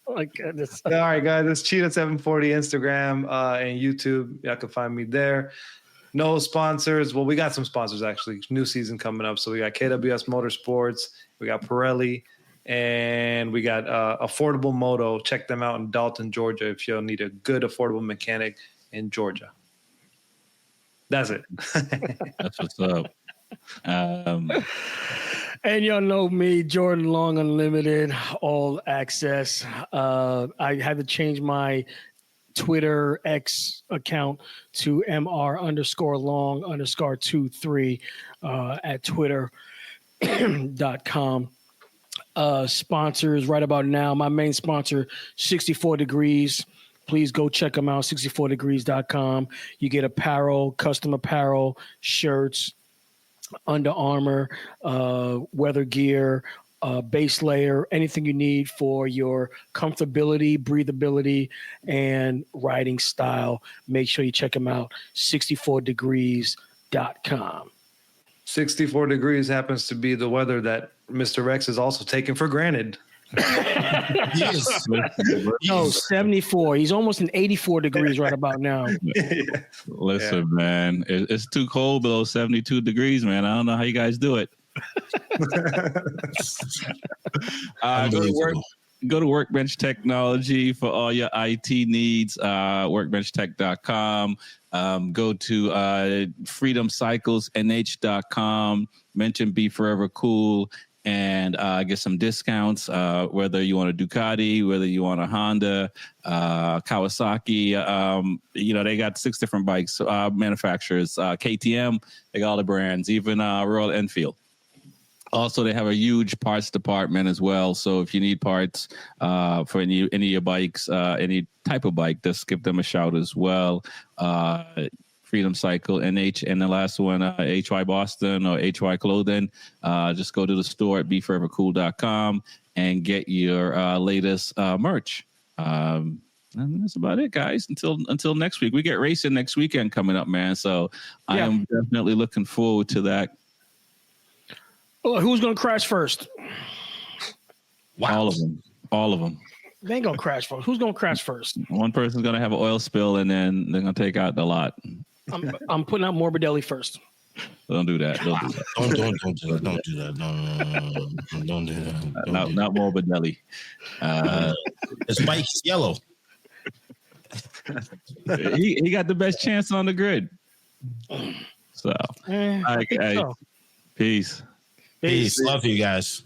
Speaker 3: Oh my goodness.
Speaker 2: All right, guys. It's Cheetah740 Instagram and YouTube. Y'all can find me there. No sponsors. Well, we got some sponsors, actually. New season coming up. So we got KWS Motorsports. We got Pirelli. And we got Affordable Moto. Check them out in Dalton, Georgia, if you'll need a good, affordable mechanic in Georgia. That's it.
Speaker 1: That's what's up.
Speaker 3: And y'all know me, Jordan Long Unlimited, all access. I had to change my Twitter X account to MR_long_23 at twitter.com. Sponsors right about now. My main sponsor, 64 Degrees. Please go check them out, 64degrees.com. You get apparel, custom apparel, shirts, Under Armour, weather gear, base layer, anything you need for your comfortability, breathability, and riding style. Make sure you check them out, 64degrees.com.
Speaker 2: 64 degrees happens to be the weather that Mr. Rex is also taking for granted.
Speaker 4: Yes.
Speaker 3: No, 74. He's almost in 84 degrees right about now.
Speaker 1: Listen, man, it's too cold below 72 degrees, man. I don't know how you guys do it. Go to Workbench Technology for all your IT needs. Workbenchtech.com. Go to freedomcyclesnh.com. Mention B4evaKool and get some discounts. Whether you want a Ducati, whether you want a Honda, Kawasaki. They got 6 different bikes manufacturers. KTM, they got all the brands, even Royal Enfield. Also, they have a huge parts department as well. So if you need parts for any of your bikes, any type of bike, just give them a shout as well. Freedom Cycle, NH, and the last one, HY Boston or HY Clothing. Just go to the store at b4evaKool.com and get your latest merch. And that's about it, guys. Until next week. We get racing next weekend coming up, man. So I am definitely looking forward to that.
Speaker 3: Oh, who's going to crash first?
Speaker 4: Wow.
Speaker 1: All of them.
Speaker 3: They ain't going to crash first. Who's going to crash first?
Speaker 1: One person's going to have an oil spill, and then they're going to take out the lot.
Speaker 3: I'm putting out Morbidelli first.
Speaker 1: Don't do that. Don't do that.
Speaker 4: Don't do that. Don't do that. Don't do that.
Speaker 1: Not Morbidelli.
Speaker 4: His bike's yellow.
Speaker 1: He got the best chance on the grid. So,
Speaker 3: I think so.
Speaker 1: Peace.
Speaker 4: Peace. Love you guys.